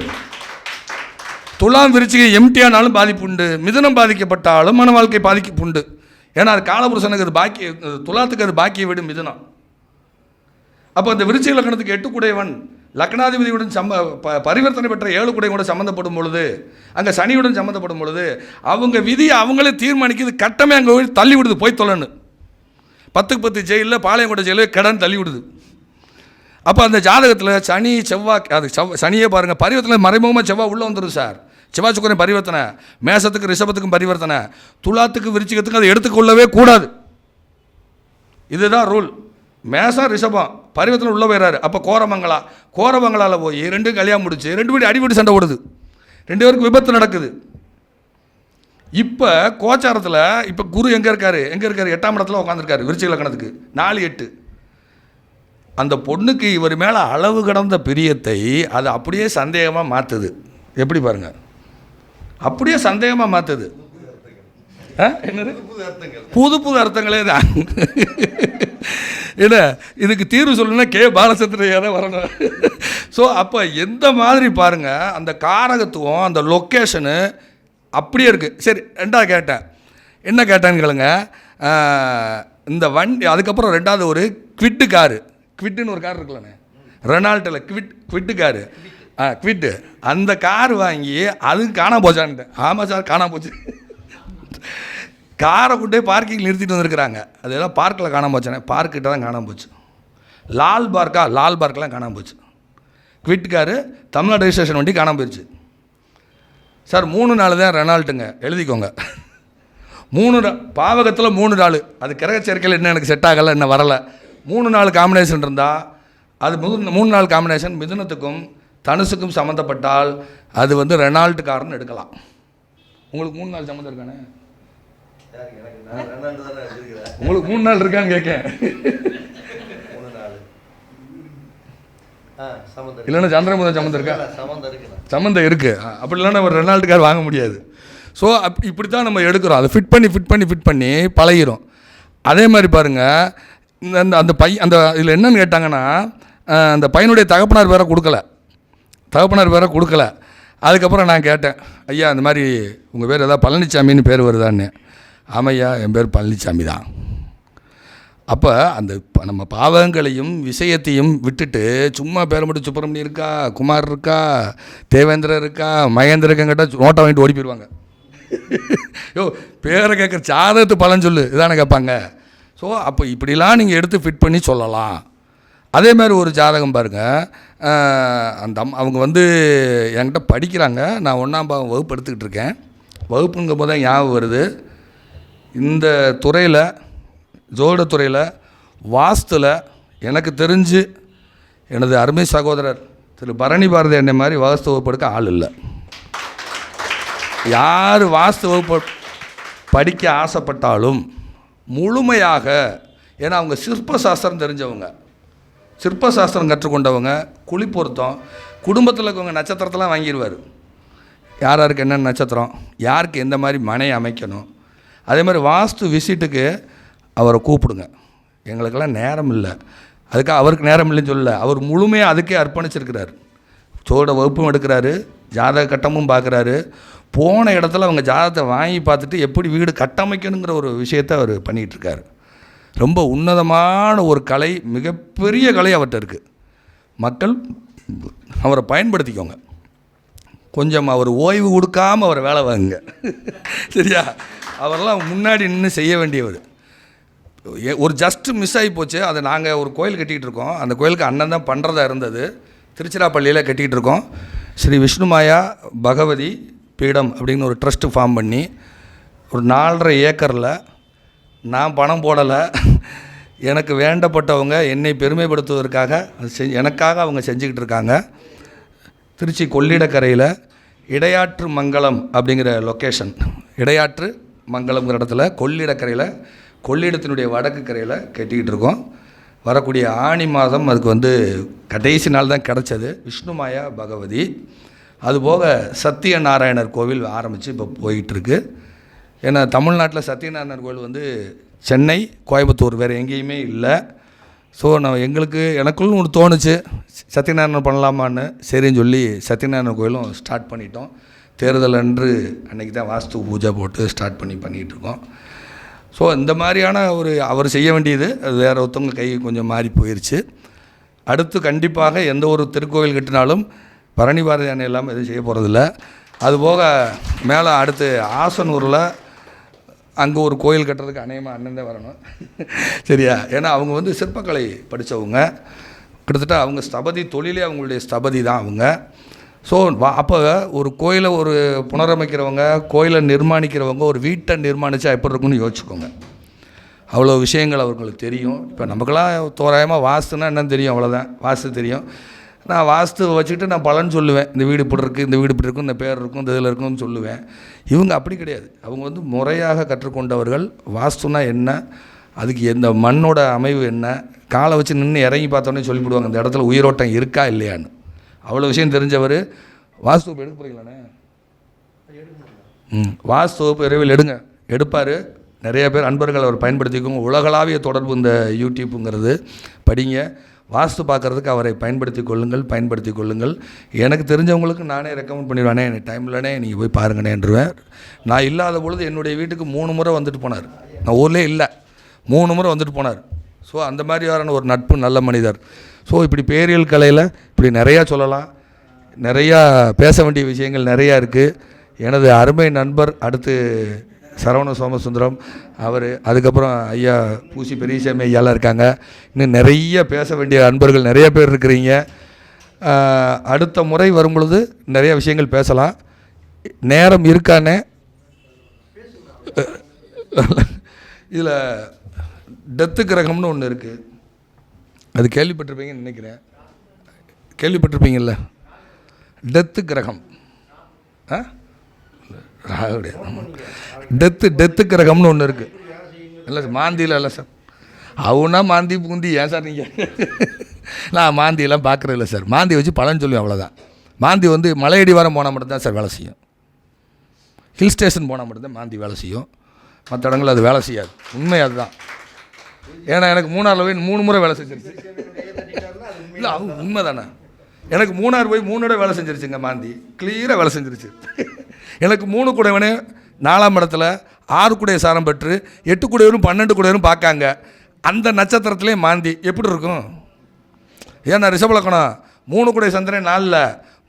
துலாம் விருச்சிகை எம்டியானாலும் பாதிப்பு உண்டு, மிதுனம் பாதிக்கப்பட்டாலும் மன வாழ்க்கை பாதிப்பு உண்டு. ஏன்னா அது காலபுருஷனுக்கு அது பாக்கி, துலாத்துக்கு அது பாக்கிய வீடு மிதுனம். அப்போ அந்த விருச்சிக லக்கணத்துக்கு 8 கூடையவன் லக்னாதிபதியுடன் பரிவர்த்தனை பெற்ற 7 கூடையும் கூட சம்மந்தப்படும் பொழுது, அங்கே சனியுடன் சம்மந்தப்படும் பொழுது அவங்க விதியை அவங்களே தீர்மானிக்கிறது, கட்டமே அங்கே போய் தள்ளி விடுது, போய் தொலைன்னு 10க்கு 10 ஜெயிலில் பாளையங்கோட்டை ஜெயிலில் கடன் தள்ளி விடுது. அப்போ அந்த ஜாதகத்தில் சனி செவ்வாய், அது சனியே பாருங்கள், பரிவர்த்தனை மறைமுகமாக செவ்வாய் உள்ளே வந்துடும் சார். செவ்வாய் சுக்கிரன் பரிவர்த்தனை, மேசத்துக்கு ரிஷபத்துக்கும் பரிவர்த்தனை, துலாத்துக்கு விருச்சிகத்துக்கும் அதை எடுத்துக்கொள்ளவே கூடாது. இதுதான் ரூல். மேசம் ரிஷபம் பரிவர்த்தனை உள்ளே போயிறாரு. அப்போ கோரமங்கலாவில் போய் 2 கல்யாணம் முடிச்சு 2 வீடு அடிபடி சண்டை ஓடுது, 2 பேருக்கு விபத்து நடக்குது. இப்போ கோச்சாரத்தில் இப்போ குரு எங்கே இருக்கார், 8ஆம் இடத்துல உட்காந்துருக்காரு விருச்சிக லக்கணத்துக்கு 4-8. அந்த பொண்ணுக்கு இவர் மேலே அளவு கடந்த பிரியத்தை அது அப்படியே சந்தேகமாக மாற்றுது. எப்படி பாருங்கள், அப்படியே சந்தேகமாக மாற்றுது. என்னது புது அர்த்தங்களே தான். என்ன இதுக்கு தீர்வு சொல்லணும்னா கே பாலச்சந்திரையா தான் வரணும். ஸோ அப்போ எந்த மாதிரி பாருங்கள், அந்த காரகத்துவம் அந்த லொக்கேஷனு அப்படியே இருக்குது. சரி, 2ஆவது கேட்டேன், என்ன கேட்டேன்னு கேளுங்க. இந்த வண்டி அதுக்கப்புறம் 2வது ஒரு குவிட்டு காரு, குவிட்டுன்னு ஒரு கார் இருக்குல்லண்ணே, ரெனால்ட்டில் குவிட்டு காரு, குவிட்டு, அந்த கார் வாங்கி அது காணாம போச்சான்ட்டு. ஆமாம் சார், காணாம போச்சு. காரை கொண்டே பார்க்கிங் நிறுத்திட்டு வந்துருக்குறாங்க. அதெல்லாம் பார்க்கில் காணாம போச்சானே, பார்க்கிட்ட தான் காணாம போச்சு. லால் பார்க்கெலாம் காணாம போச்சு. குவிட் காரு தமிழ்நாடு ரெஜிஸ்ட்ரேஷன் வண்டி காணாம போயிடுச்சு சார். 3 நாள் தான் ரெனால்ட்டுங்க, எழுதிக்கோங்க. 3 பாவகத்தில் 3 நாள், அது கிரக சேர்க்கையில் என்ன எனக்கு செட் ஆகலை, என்ன வரலை. 3 நாள் காம்பினேஷன் இருந்தால் அது 3 நாள் காம்பினேஷன் மிதுனத்துக்கும் தனுசுக்கும் சம்மந்தப்பட்டால் அது வந்து ரெனால்ட்டு கார்னு எடுக்கலாம். உங்களுக்கு 3 நாள் சம்மந்தம் இருக்கானே, உங்களுக்கு 3 நாள் இருக்கான்னு கேட்கேன். இல்லைன்னா சந்திரமுதன் சம்மந்தம் இருக்கா? சம்மந்தம் இருக்குது. அப்படி இல்லைன்னா ஒரு ரெனால்ட்டு கார் வாங்க முடியாது. ஸோ இப்படி தான் நம்ம எடுக்கிறோம். அதை ஃபிட் பண்ணி பழகிறோம். அதே மாதிரி பாருங்கள், அந்த அந்த இதில் என்னன்னு கேட்டாங்கன்னா, அந்த பையனுடைய தகப்பனார் வேற கொடுக்கல. அதுக்கப்புறம் நான் கேட்டேன், ஐயா இந்த மாதிரி உங்கள் பேர் ஏதாவது பழனிசாமின்னு பேர் வருதான்னு. ஆமையா, என் பேர் பழனிசாமி தான். அப்போ அந்த நம்ம பாவங்களையும் விஷயத்தையும் விட்டுட்டு சும்மா பேரை மட்டும் சுப்பிரமணியம் இருக்கா, குமார் இருக்கா, தேவேந்திரன் இருக்கா, மகேந்திர இருக்கான்னு கேட்டால் நோட்டை வாங்கிட்டு ஓடி போயிடுவாங்க. யோ பேரை கேட்குற ஜாதகத்து பலன் சொல்லு இதானே கேட்பாங்க. ஸோ அப்போ இப்படிலாம் நீங்கள் எடுத்து ஃபிட் பண்ணி சொல்லலாம். அதே மாதிரி ஒரு ஜாதகம் பாருங்கள், அந்த அவங்க வந்து என்கிட்ட படிக்கிறாங்க. நான் 1ஆம் பாவம் வகுப்பு எடுத்துக்கிட்டு இருக்கேன். வகுப்புங்கும் போது தான் ஞாபகம் வருது, இந்த துறையில் ஜோதிடத்துறையில் வாஸ்துவில் எனக்கு தெரிஞ்சு எனது அருமை சகோதரர் திரு பரணி பாரதி என்னை மாதிரி வாஸ்து வகுப்பு எடுக்க ஆள் இல்லை. யார் வாஸ்து வகுப்பு படிக்க ஆசைப்பட்டாலும் முழுமையாக, ஏன்னா அவங்க சிற்பசாஸ்திரம் தெரிஞ்சவங்க, சிற்பசாஸ்திரம் கற்றுக்கொண்டவங்க, குழி பொருத்தம், குடும்பத்தில் இருக்கவங்க நட்சத்திரத்தெல்லாம் வாங்கிடுவார். யார் யாருக்கு என்னென்ன நட்சத்திரம், யாருக்கு எந்த மாதிரி மனை அமைக்கணும், அதே மாதிரி வாஸ்து விசிட்டுக்கு அவரை கூப்பிடுங்க. எங்களுக்கெல்லாம் நேரம் இல்லை, அதுக்காக அவருக்கு நேரம் இல்லைன்னு சொல்லலை, அவர் முழுமையாக அதுக்கே அர்ப்பணிச்சிருக்கிறார். சோட வகுப்பும் எடுக்கிறாரு, ஜாதக கட்டமும் பார்க்குறாரு. போன இடத்துல அவங்க ஜாதகத்தை வாங்கி பார்த்துட்டு எப்படி வீடு கட்டமைக்கணுங்கிற ஒரு விஷயத்தை அவர் பண்ணிகிட்ருக்காரு. ரொம்ப உன்னதமான ஒரு கலை, மிகப்பெரிய கலை அவர்கிட்ட இருக்குது. மக்கள் அவரை பயன்படுத்திக்கோங்க. கொஞ்சம் அவர் ஓய்வு கொடுக்காமல் அவரை வேலை வாங்குங்க. சரியா? அவரெல்லாம் முன்னாடி நின்று செய்ய வேண்டியவர். ஒரு ஜஸ்ட்டு மிஸ் ஆகி போச்சு. அதை நாங்கள் ஒரு கோயில் கட்டிக்கிட்டு இருக்கோம். அந்த கோயிலுக்கு அண்ணன் தான் பண்ணுறதா இருந்தது. திருச்சிராப்பள்ளியில் கட்டிக்கிட்டு இருக்கோம். ஸ்ரீ விஷ்ணுமாயா பகவதி பீடம் அப்படின்னு ஒரு ட்ரஸ்ட்டு ஃபார்ம் பண்ணி ஒரு 4.5 ஏக்கரில் நான் பணம் போடலை, எனக்கு வேண்டப்பட்டவங்க என்னை பெருமைப்படுத்துவதற்காக எனக்காக அவங்க செஞ்சுக்கிட்டு இருக்காங்க. திருச்சி கொள்ளிடக்கரையில் இடையாற்று மங்கலம் அப்படிங்கிற லொக்கேஷன், இடையாற்று மங்கலம்ங்கிற இடத்துல கொள்ளிடக்கரையில், கொள்ளிடத்தினுடைய வடக்கு கரையில் கட்டிக்கிட்டு இருக்கோம். வரக்கூடிய ஆனி மாதம் அதுக்கு கடைசி நாள் தான் கிடச்சது. விஷ்ணுமாயா பகவதி. அதுபோக சத்தியநாராயணர் கோவில் ஆரம்பித்து இப்போ போயிட்டுருக்கு. ஏன்னா தமிழ்நாட்டில் சத்தியநாராயணர் கோவில் சென்னை, கோயம்புத்தூர் வேறு எங்கேயுமே இல்லை. ஸோ எனக்குள்ள ஒன்று தோணுச்சு, சத்தியநாராயணர் பண்ணலாமான்னு. சரின்னு சொல்லி சத்தியநாராயணர் கோயிலும் ஸ்டார்ட் பண்ணிட்டோம். தேர்தல் அன்று அன்றைக்கி தான் வாஸ்து பூஜை போட்டு ஸ்டார்ட் பண்ணிகிட்ருக்கோம். ஸோ இந்த மாதிரியான அவர் செய்ய வேண்டியது அது வேறு ஒருத்தவங்க கை கொஞ்சம் மாறி போயிடுச்சு. அடுத்து கண்டிப்பாக எந்த ஒரு திருக்கோவில் கட்டினாலும் பரணி பாரதி அணை இல்லாமல் எதுவும் செய்ய போகிறதில்ல. அதுபோக மேலே அடுத்து ஆசனூரில் அங்கே ஒரு கோயில் கட்டுறதுக்கு அநேகமாக அண்ணன் தான் வரணும். சரியா? ஏன்னா அவங்க சிற்பக்கலை படித்தவங்க, கிட்டத்தட்ட அவங்க ஸ்தபதி தொழிலே அவங்களுடைய ஸ்தபதி தான் அவங்க. ஸோ அப்போ ஒரு கோயிலை புனரமைக்கிறவங்க, கோயிலை நிர்மாணிக்கிறவங்க ஒரு வீட்டை நிர்மாணித்தா எப்படி இருக்குன்னு யோசிச்சுக்கோங்க. அவ்வளோ விஷயங்கள் அவங்களுக்கு தெரியும். இப்போ நமக்கெல்லாம் தோராயமாக வாஸ்துன்னா என்னன்னு தெரியும், அவ்வளோதான். வாஸ்து தெரியும். நான் வாஸ்து வச்சுக்கிட்டு நான் பலன் சொல்லுவேன். இந்த வீடு இப்படி இருக்குது, இந்த வீடு இப்படி இருக்கும், இந்த பேர் இருக்கும், இந்த இதில் இருக்கும்னு சொல்லுவேன். இவங்க அப்படி கிடையாது. அவங்க முறையாக கற்றுக்கொண்டவர்கள். வாஸ்துனா என்ன, அதுக்கு எந்த மண்ணோட அமைவு என்ன, காலை வச்சு நின்று இறங்கி பார்த்தோன்னே சொல்லிவிடுவாங்க இந்த இடத்துல உயிரோட்டம் இருக்கா இல்லையான்னு. அவ்வளோ விஷயம் தெரிஞ்சவர். வாஸ்து வகுப்பு எடுக்க போகிறீங்களாண்ணே? வாஸ்து வகுப்பு விரைவில் எடுப்பார். நிறைய பேர் அன்பர்கள் அவர் பயன்படுத்திக்கோங்க. உலகளாவிய தொடர்பு இந்த யூடியூப்புங்கிறது. படிங்க, வாஸ்து பார்க்குறதுக்கு அவரை பயன்படுத்தி கொள்ளுங்கள். எனக்கு தெரிஞ்சவங்களுக்கு நானே ரெக்கமெண்ட் பண்ணிடுவேனே, எனக்கு டைம் இல்லைனே, நீங்கள் போய் பாருங்கண்ணேன்றுவேன். நான் இல்லாத பொழுது என்னுடைய வீட்டுக்கு 3 முறை வந்துட்டு போனார். நான் ஊர்லேயே இல்லை, 3 முறை வந்துட்டு போனார். ஸோ அந்த மாதிரியான ஒரு நட்பு, நல்ல மனிதர். ஸோ இப்படி பேரியல் கலையில் இப்படி நிறையா சொல்லலாம், நிறையா பேச வேண்டிய விஷயங்கள் நிறையா இருக்குது. எனது அருமை நண்பர் அடுத்து சரவண சோமசுந்தரம் அவர், அதுக்கப்புறம் ஐயா பூசி பெரியசாமி ஐயாலாம் இருக்காங்க. இன்னும் நிறைய பேச வேண்டிய அன்பர்கள் நிறைய பேர் இருக்கிறீங்க. அடுத்த முறை வரும் பொழுது நிறைய விஷயங்கள் பேசலாம். நேரம் இருக்கானே இதில் டெத்து கிரகம்னு ஒன்று இருக்குது. அது கேள்விப்பட்டிருப்பீங்கன்னு நினைக்கிறேன். கேள்விப்பட்டிருப்பீங்கள்ல, டெத்து கிரகம். டெத்து கிரகம்னு ஒன்று இருக்குது. இல்லை சார், மாந்தியில் இல்லை சார். அவனா மாந்தி பூந்தி ஏன் சார் நீங்கள்? நான் மாந்தியெல்லாம் பார்க்குறதில்ல சார். மாந்தி வச்சு பலன் சொல்லுவேன், அவ்வளோதான். மாந்தி மலையடி வாரம் போனால் மட்டும்தான் சார் வேலை செய்யும். ஹில் ஸ்டேஷன் போனால் மட்டும்தான் மாந்தி வேலை செய்யும். மற்ற இடங்களில் அது வேலை செய்யாது. உண்மை அதுதான். ஏன்னா எனக்கு 3 போய் 3 முறை வேலை செஞ்சிருச்சு. இல்லை, அது உண்மை தானே. எனக்கு 3 போய் 3 இடம் வேலை செஞ்சிருச்சுங்க. மாந்தி கிளியராக வேலை செஞ்சிருச்சு. எனக்கு 3 கூடையவனே 4ஆம் இடத்துல 6 கூடைய சாரம் பெற்று 8 கூடையவரும் 12 கூடையவரும் பார்க்காங்க. அந்த நட்சத்திரத்திலே மாந்தி எப்படி இருக்கும்? ஏன்னா ரிஷபலக்கணம் 3 கூடை சந்திரன் 4ல்,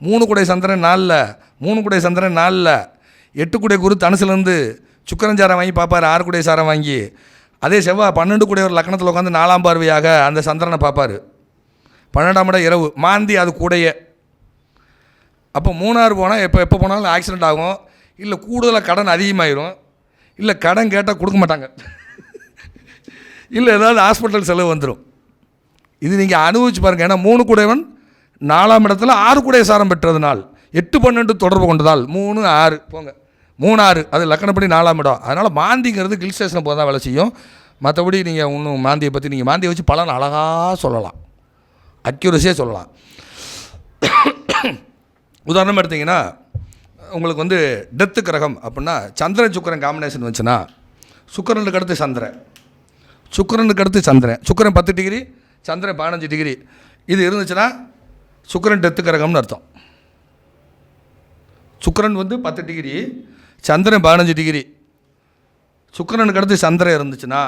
3 கூடை சந்திரன் 4ல், 3 கூடை சந்திரன் 4ல், 8 கூடை குரு தனுசுலேருந்து சுக்கரன் சாரம் வாங்கி பார்ப்பார், 6 கூடை சாரம் வாங்கி. அதே செவ்வாய் 12 கூடை ஒரு லக்கணத்தில் உட்காந்து 4ஆம் பார்வையாக அந்த சந்திரனை பார்ப்பார். 12ஆம் இடம் இரவு, மாந்தி அது கூடையே. அப்போ 3 போனால் எப்போ போனாலும் ஆக்சிடெண்ட் ஆகும், இல்லை கூடுதலாக கடன் அதிகமாகிடும், இல்லை கடன் கேட்டால் கொடுக்க மாட்டாங்க, இல்லை ஏதாவது ஹாஸ்பிட்டல் செலவு வந்துடும். இது நீங்கள் அனுபவிச்சு பாருங்கள். ஏன்னா 3 கூடையவன் 4ஆம் இடத்துல 6 கூடைய சாரம் பெற்றதுனால் 8 12 தொடர்பு கொண்டதால் 3 6 போங்க மூணாறு அது லக்கணப்படி 4ஆம் இடம். அதனால் மாந்திங்கிறது ஹில் ஸ்டேஷனில் போய் தான் வேலை செய்யும். மற்றபடி நீங்கள் இன்னும் மாந்தியை பற்றி நீங்கள் மாந்தியை வச்சு பலன் அழகாக சொல்லலாம், அக்யூரஸியாக சொல்லலாம். உதாரணம் எடுத்திங்கன்னா உங்களுக்கு வந்து டெத்து கிரகம் அப்படின்னா சந்திரன் சுக்கிரன் காம்பினேஷன் வந்துச்சுன்னா, சுக்கிரனுக்கு அடுத்து சந்திரன், சுக்கிரனுக்கு அடுத்து சந்திரன், சுக்கிரன் 10 டிகிரி, சந்திரன் 15 டிகிரி, இது இருந்துச்சுன்னா சுக்கிரன் டெத்து கிரகம்னு அர்த்தம். சுக்கிரன் வந்து 10 டிகிரி, சந்திரன் 15 டிகிரி, சுக்கிரனுக்கு அடுத்து சந்திரன் இருந்துச்சுன்னா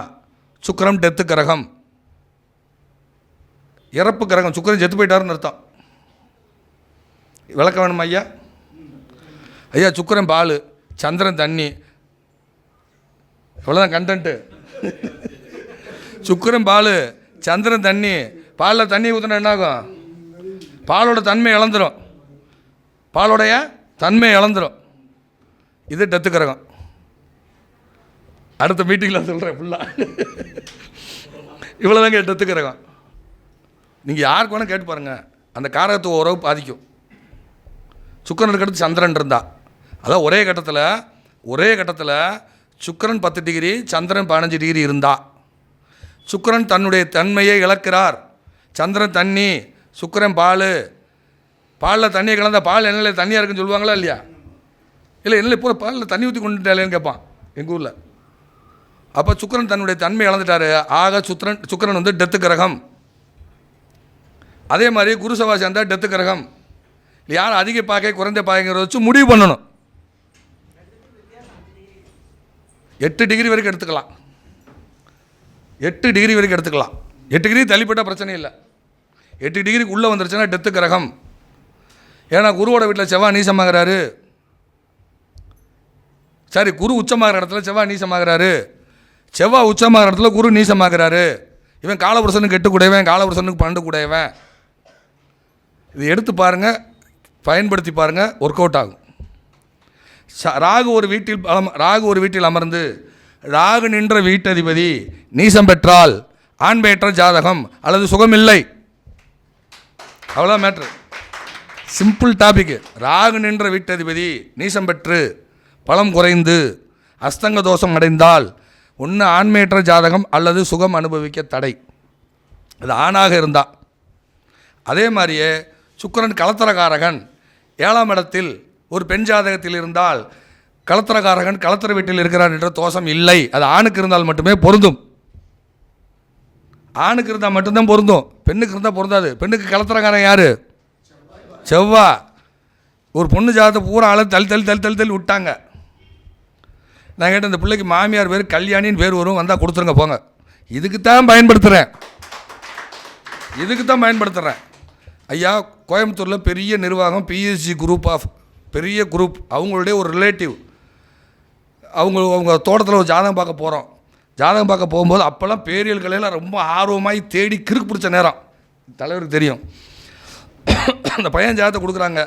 சுக்கிரன் டெத்து கிரகம், இறப்பு கிரகம், சுக்கிரன் செத்து போயிட்டாருன்னு அர்த்தம். விளக்க வேணுமா ஐயா? ஐயா சுக்கிரன் பால், சந்திரன் தண்ணி, இவ்வளோதான் கண்டென்ட்டு. சுக்கிரன் பால், சந்திரன் தண்ணி, பாலில் தண்ணி ஊற்றினா என்னாகும்? பாலோட தன்மை இழந்துடும், பாலோடைய தன்மை இழந்துடும். இது டெத்து கிரகம். அடுத்த மீட்டிங்கில் சொல்கிறேன் ஃபுல்லாக. இவ்வளோதாங்க டெத்து கிரகம். நீங்கள் யாருக்கு வேணால் கேட்டு பாருங்கள், அந்த காரகத்துவ உறவு பாதிக்கும். சுக்கிரனுக்கு அடுத்து சந்திரன் இருந்தால், அதான் ஒரே கட்டத்தில் சுக்கிரன் 10 டிகிரி, சந்திரன் 15 டிகிரி இருந்தால் சுக்கிரன் தன்னுடைய தன்மையை இழக்கிறார். சந்திரன் தண்ணி, சுக்கிரன் பால், பாலில் தண்ணியை கலந்தால் பால் எண்ணெயில் தண்ணியாக இருக்குன்னு சொல்லுவாங்களா இல்லையா? இல்லை எண்ணெயில் இப்போ பாலில் தண்ணி ஊற்றி கொண்டுட்டாலேன்னு கேட்பான் எங்கள் ஊரில். அப்போ சுக்கிரன் தன்னுடைய தன்மை இழந்துட்டார். ஆக சுக்கிரன் வந்து டெத்து கிரகம். அதே மாதிரி குரு செவ்வாய் சேர்ந்தால் டெத்து கிரகம். யார் அதிக பாகை குறைந்த பாகைங்கிறத வச்சு முடிவு பண்ணணும். 8 டிகிரி வரைக்கும் எடுத்துக்கலாம், 8 டிகிரி வரைக்கும் எடுத்துக்கலாம். 8 டிகிரி தள்ளிப்பட்டால் பிரச்சனை இல்லை. 8 டிகிரிக்கு உள்ளே வந்துருச்சுன்னா டெத்து கிரகம். ஏன்னா குருவோட வீட்டில் செவ்வாய் நீசமாகிறாரு, சரி குரு உச்சமாகிற இடத்துல செவ்வாய் நீசமாகிறாரு, செவ்வாய் உச்சமாகிற இடத்துல குரு நீசமாகிறாரு. இவன் காலபுருஷனுக்கு 8 கூடையவன், காலபுருஷனுக்கு 12 கூடையவன். இது எடுத்து பாருங்கள், பயன்படுத்தி பாருங்கள், ஒர்க் அவுட் ஆகும். ராகு ஒரு வீட்டில் அமர்ந்து ராகு நின்ற வீட்டதிபதி நீசம் பெற்றால் ஆண் பெற்ற ஜாதகம் அல்லது சுகமில்லை. அவ்வளோ மேட்ரு, சிம்பிள் டாபிக். ராகு நின்ற வீட்டதிபதி நீசம் பெற்று பலம் குறைந்து அஸ்தங்க தோஷம் அடைந்தால் ஒன்று ஆண்மையற்ற ஜாதகம் அல்லது சுகம் அனுபவிக்க தடை. அது ஆணாக இருந்தால். அதே மாதிரியே சுக்கிரன் கலத்திரகாரகன் 7ஆம் இடத்தில் ஒரு பெண் ஜாதகத்தில் இருந்தால் கலத்திரகாரகன் கலத்திர வீட்டில் இருக்கிறான் என்ற தோஷம் இல்லை. அது ஆணுக்கு இருந்தால் மட்டுமே பொருந்தும். ஆணுக்கு இருந்தால் மட்டும்தான் பொருந்தும், பெண்ணுக்கு இருந்தால் பொருந்தாது. பெண்ணுக்கு கலத்திரகாரன் யார்? செவ்வாய். ஒரு பொண்ணு ஜாதகத்தை பூரா ஆளை தள்ளி விட்டாங்க. நான் கேட்டேன், இந்த பிள்ளைக்கு மாமியார் பேர் கல்யாணின்னு பேர் வரும், வந்தால் கொடுத்துருங்க போங்க. இதுக்கு தான் பயன்படுத்துகிறேன். ஐயா கோயம்புத்தூரில் பெரிய நிர்வாகம், பிஎஸ்சி குரூப் ஆஃப் பெரிய குரூப், அவங்களுடைய ஒரு ரிலேட்டிவ், அவங்க தோட்டத்தில் ஒரு ஜாதகம் பார்க்க போகிறோம். ஜாதகம் பார்க்க போகும்போது அப்போல்லாம் பேரியல் கலையில் ரொம்ப ஆர்வமாகி தேடி கிறுக்கு பிடிச்ச நேரம், தலைவருக்கு தெரியும். அந்த பையன் ஜாதகத்தை கொடுக்குறாங்க,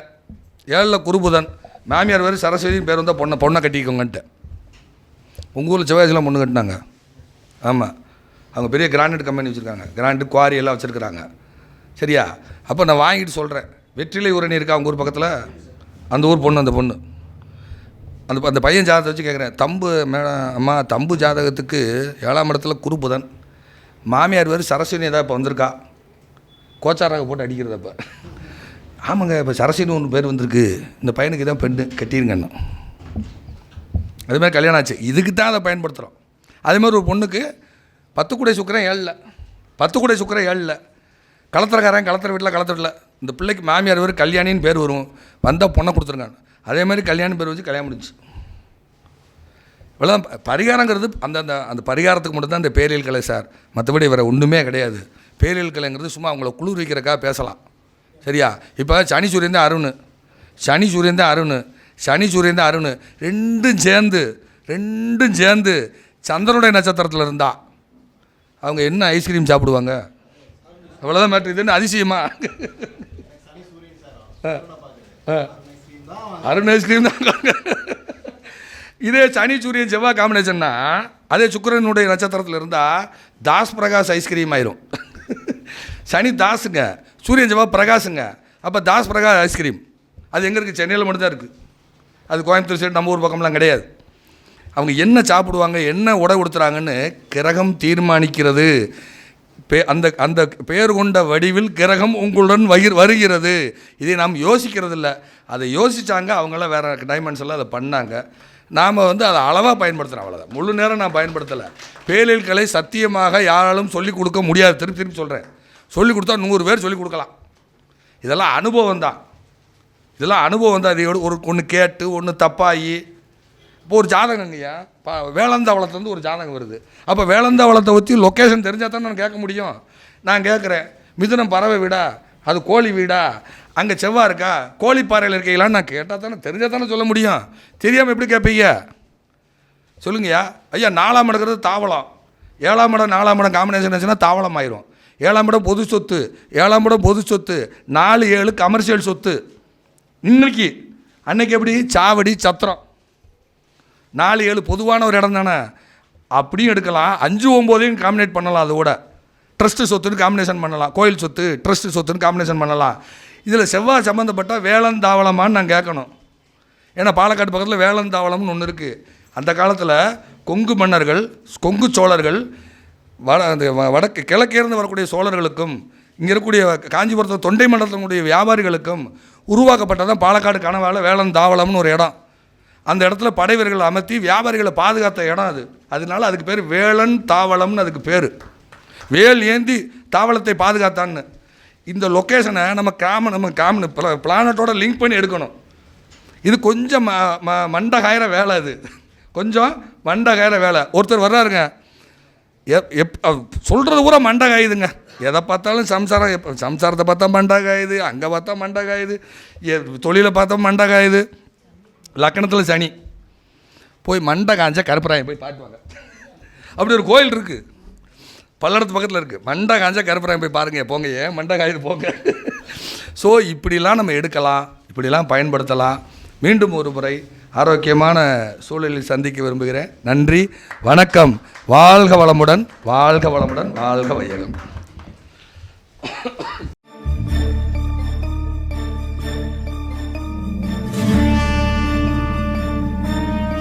7ல் குருபுதன், மாமியார் வேறு சரஸ்வதியின் பேர் வந்தால் பொண்ணை கட்டிக்கோங்கன்ட்டு. உங்கள் ஊரில் செவ்வாய்லாம் பொண்ணு கட்டினாங்க. ஆமாம், அவங்க பெரிய கிரானைட் கம்பெனி வச்சுருக்காங்க, கிரானைட் குவாரி எல்லாம் வச்சுருக்குறாங்க. சரியா? அப்போ நான் வாங்கிட்டு சொல்கிறேன், வெற்றிலை ஊரணி இருக்கா அவங்க ஊர் பக்கத்தில், அந்த ஊர் பொண்ணு, அந்த பொண்ணு அந்த பையன் ஜாதகத்தை வச்சு கேட்குறேன், தம்பு அம்மா தம்பு ஜாதகத்துக்கு 7ஆம் இடத்துல குருபுதன், மாமியார் வேறு சரஸ்வதி ஏதாவது இப்போ வந்திருக்கா, கோச்சாராக போட்டு அடிக்கிறது. அப்போ ஆமாங்க, இப்போ சரஸ்வதினு ஒன்று பேர் வந்திருக்கு, இந்த பையனுக்கு இதான் பெண்ணு கட்டிருங்கண்ணா. அதுமாதிரி கல்யாணம் ஆச்சு. இதுக்கு தான் அதை பயன்படுத்துகிறோம். அதேமாதிரி ஒரு பொண்ணுக்கு 10 கூடை சுக்கிரன் 7ல் கலத்திரக்காரன் கலத்திர வீட்டில் இந்த பிள்ளைக்கு மாமியார் பேர் கல்யாணின்னு பேர் வரும், வந்தால் பொண்ணை கொடுத்துருங்க. அதேமாதிரி கல்யாணி பேர் வச்சு கல்யாணம் முடிஞ்சு. இவ்வளோதான் பரிகாரங்கிறது. அந்த பரிகாரத்துக்கு மட்டும்தான் இந்த பேரியல் கலை சார், மற்றபடி வேறு ஒன்றுமே கிடையாது. பேரியல் கலைங்கிறது சும்மா அவங்கள குளிர் வைக்கிறக்காக பேசலாம். சரியா? இப்போ சனி சூரியன் தான் அருண் ரெண்டும் சேர்ந்து சந்திரனுடைய நட்சத்திரத்தில் இருந்தால் அவங்க என்ன ஐஸ்கிரீம் சாப்பிடுவாங்க? அவ்வளோதான் மேட்ரு. இது என்ன அதிசயமா? அருண் ஐஸ்கிரீம் தான். இதே சனி சூரியன் செவ்வாய் காம்பினேஷன்னா, அதே சுக்கிரனுடைய நட்சத்திரத்தில் இருந்தால் தாஸ் பிரகாஷ் ஐஸ்கிரீம் ஆயிரும். சனி தாஸுங்க, சூரியன் செவ்வாய் பிரகாஷுங்க. அப்போ தாஸ் பிரகாஷ் ஐஸ்கிரீம் அது எங்கே இருக்குது? சென்னையில் மட்டும்தான் இருக்குது. அது கோயம்புத்தூர் சைடு நம்ம ஊர் பக்கம்லாம் கிடையாது. அவங்க என்ன சாப்பிடுவாங்க, என்ன உடை கொடுத்துறாங்கன்னு கிரகம் தீர்மானிக்கிறது. அந்த பெயர் கொண்ட வடிவில் கிரகம் உங்களுடன் வருகிறது. இதை நாம் யோசிக்கிறது இல்லை. அதை யோசித்தாங்க, அவங்களாம் வேறு டைமென்ஷனில் அதை பண்ணாங்க. நாம் அதை அளவாக பயன்படுத்துகிறோம், அவ்வளோதான். முழு நேரம் நான் பயன்படுத்தலை. பேலியல் கலை சத்தியமாக யாராலும் சொல்லிக் கொடுக்க முடியாது. திருப்பி சொல்கிறேன், சொல்லிக் கொடுத்தா 100 பேர் சொல்லிக் கொடுக்கலாம். இதெல்லாம் அனுபவம் தான். இது ஒன்று கேட்டு ஒன்று தப்பாகி. இப்போ ஒரு ஜாதகங்கய்யா, வேளந்தாவளத்துலேருந்து ஒரு ஜாதகம் வருது. அப்போ வேளந்தாவளத்தை பற்றி லொக்கேஷன் தெரிஞ்சால் தான் நான் கேட்க முடியும். நான் கேட்குறேன், மிதுனம் பறவை வீடா, அது கோழி வீடா, அங்கே செவ்வாய் இருக்கா, கோழிப்பாறையில் இருக்கீங்களான்னு நான் கேட்டால் தானே, தெரிஞ்சால் தானே சொல்ல முடியும். தெரியாமல் எப்படி கேட்பீங்க சொல்லுங்கய்யா? ஐயா 4ஆம் இடங்கிறது தாவளம். 7ஆம் இடம் 4ஆம் இடம் காம்பினேஷன் ஆச்சுன்னா தாவளம் ஆயிரும். 7ஆம் இடம் பொது சொத்து, 7ஆம் இடம் பொது சொத்து, 4 7 கமர்ஷியல் சொத்து. அன்னைக்கு எப்படி சாவடி சத்திரம் 4 7 பொதுவான ஒரு இடம் தானே, அப்படியும் எடுக்கலாம். 5 9 காம்பினேட் பண்ணலாம். அதோட ட்ரஸ்ட்டு சொத்துன்னு காம்பினேஷன் பண்ணலாம், கோயில் சொத்து ட்ரஸ்ட்டு சொத்துன்னு காம்பினேஷன் பண்ணலாம். இதில் செவ்வாய் சம்மந்தப்பட்ட வேளந்தாவளமான்னு நான் கேட்கணும். ஏன்னா பாலக்காடு பக்கத்தில் வேளந்தாவளம்னு ஒன்று இருக்குது. அந்த காலத்தில் கொங்கு மன்னர்கள், கொங்கு சோழர்கள், வடக்கு கிழக்கேர்ந்து வரக்கூடிய சோழர்களுக்கும் இங்கே இருக்கக்கூடிய காஞ்சிபுரத்தில் தொண்டை மண்டலத்தினுடைய வியாபாரிகளுக்கும் உருவாக்கப்பட்டதான் பாலக்காடு கணவாயில் வேளந்தாவளம்னு ஒரு இடம். அந்த இடத்துல படை வீரர்கள் அமர்த்தி வியாபாரிகளை பாதுகாத்த இடம் அது. அதனால அதுக்கு பேர் வேளன் தாவளம்னு அதுக்கு பேர். வேல் ஏந்தி தாவளத்தை பாதுகாத்தான்னு. இந்த லொக்கேஷனை நம்ம பிளானட்டோட லிங்க் பண்ணி எடுக்கணும். இது கொஞ்சம் மண்டகாயிர வேலை. இது கொஞ்சம் மண்டகாயிர வேலை. ஒருத்தர் வர்றாருங்க, சொல்கிறது பூரா மண்டகாயுதுங்க. எதை பார்த்தாலும் சம்சாரத்தை பார்த்தா மண்டகாயுது, அங்கே பார்த்தா மண்டகாயுது, தொழிலை பார்த்தா மண்டகாயுது. லக்கணத்தில் சனி போய் மண்டை காஞ்சா கருப்பராயன் போய் பார்த்துவாங்க. அப்படி ஒரு கோயில் இருக்குது, பல்லடத்து பக்கத்தில் இருக்குது. மண்டை காஞ்சா கருப்பராயன் போய் பாருங்கள், போங்க, ஏன் மண்டை காயுது போங்க. ஸோ இப்படிலாம் நம்ம எடுக்கலாம், இப்படிலாம் பயன்படுத்தலாம். மீண்டும் ஒரு முறை ஆரோக்கியமான சூழலில் சந்திக்க விரும்புகிறேன். நன்றி, வணக்கம். வாழ்க வளமுடன், வாழ்க வளமுடன், வாழ்க வையகம்.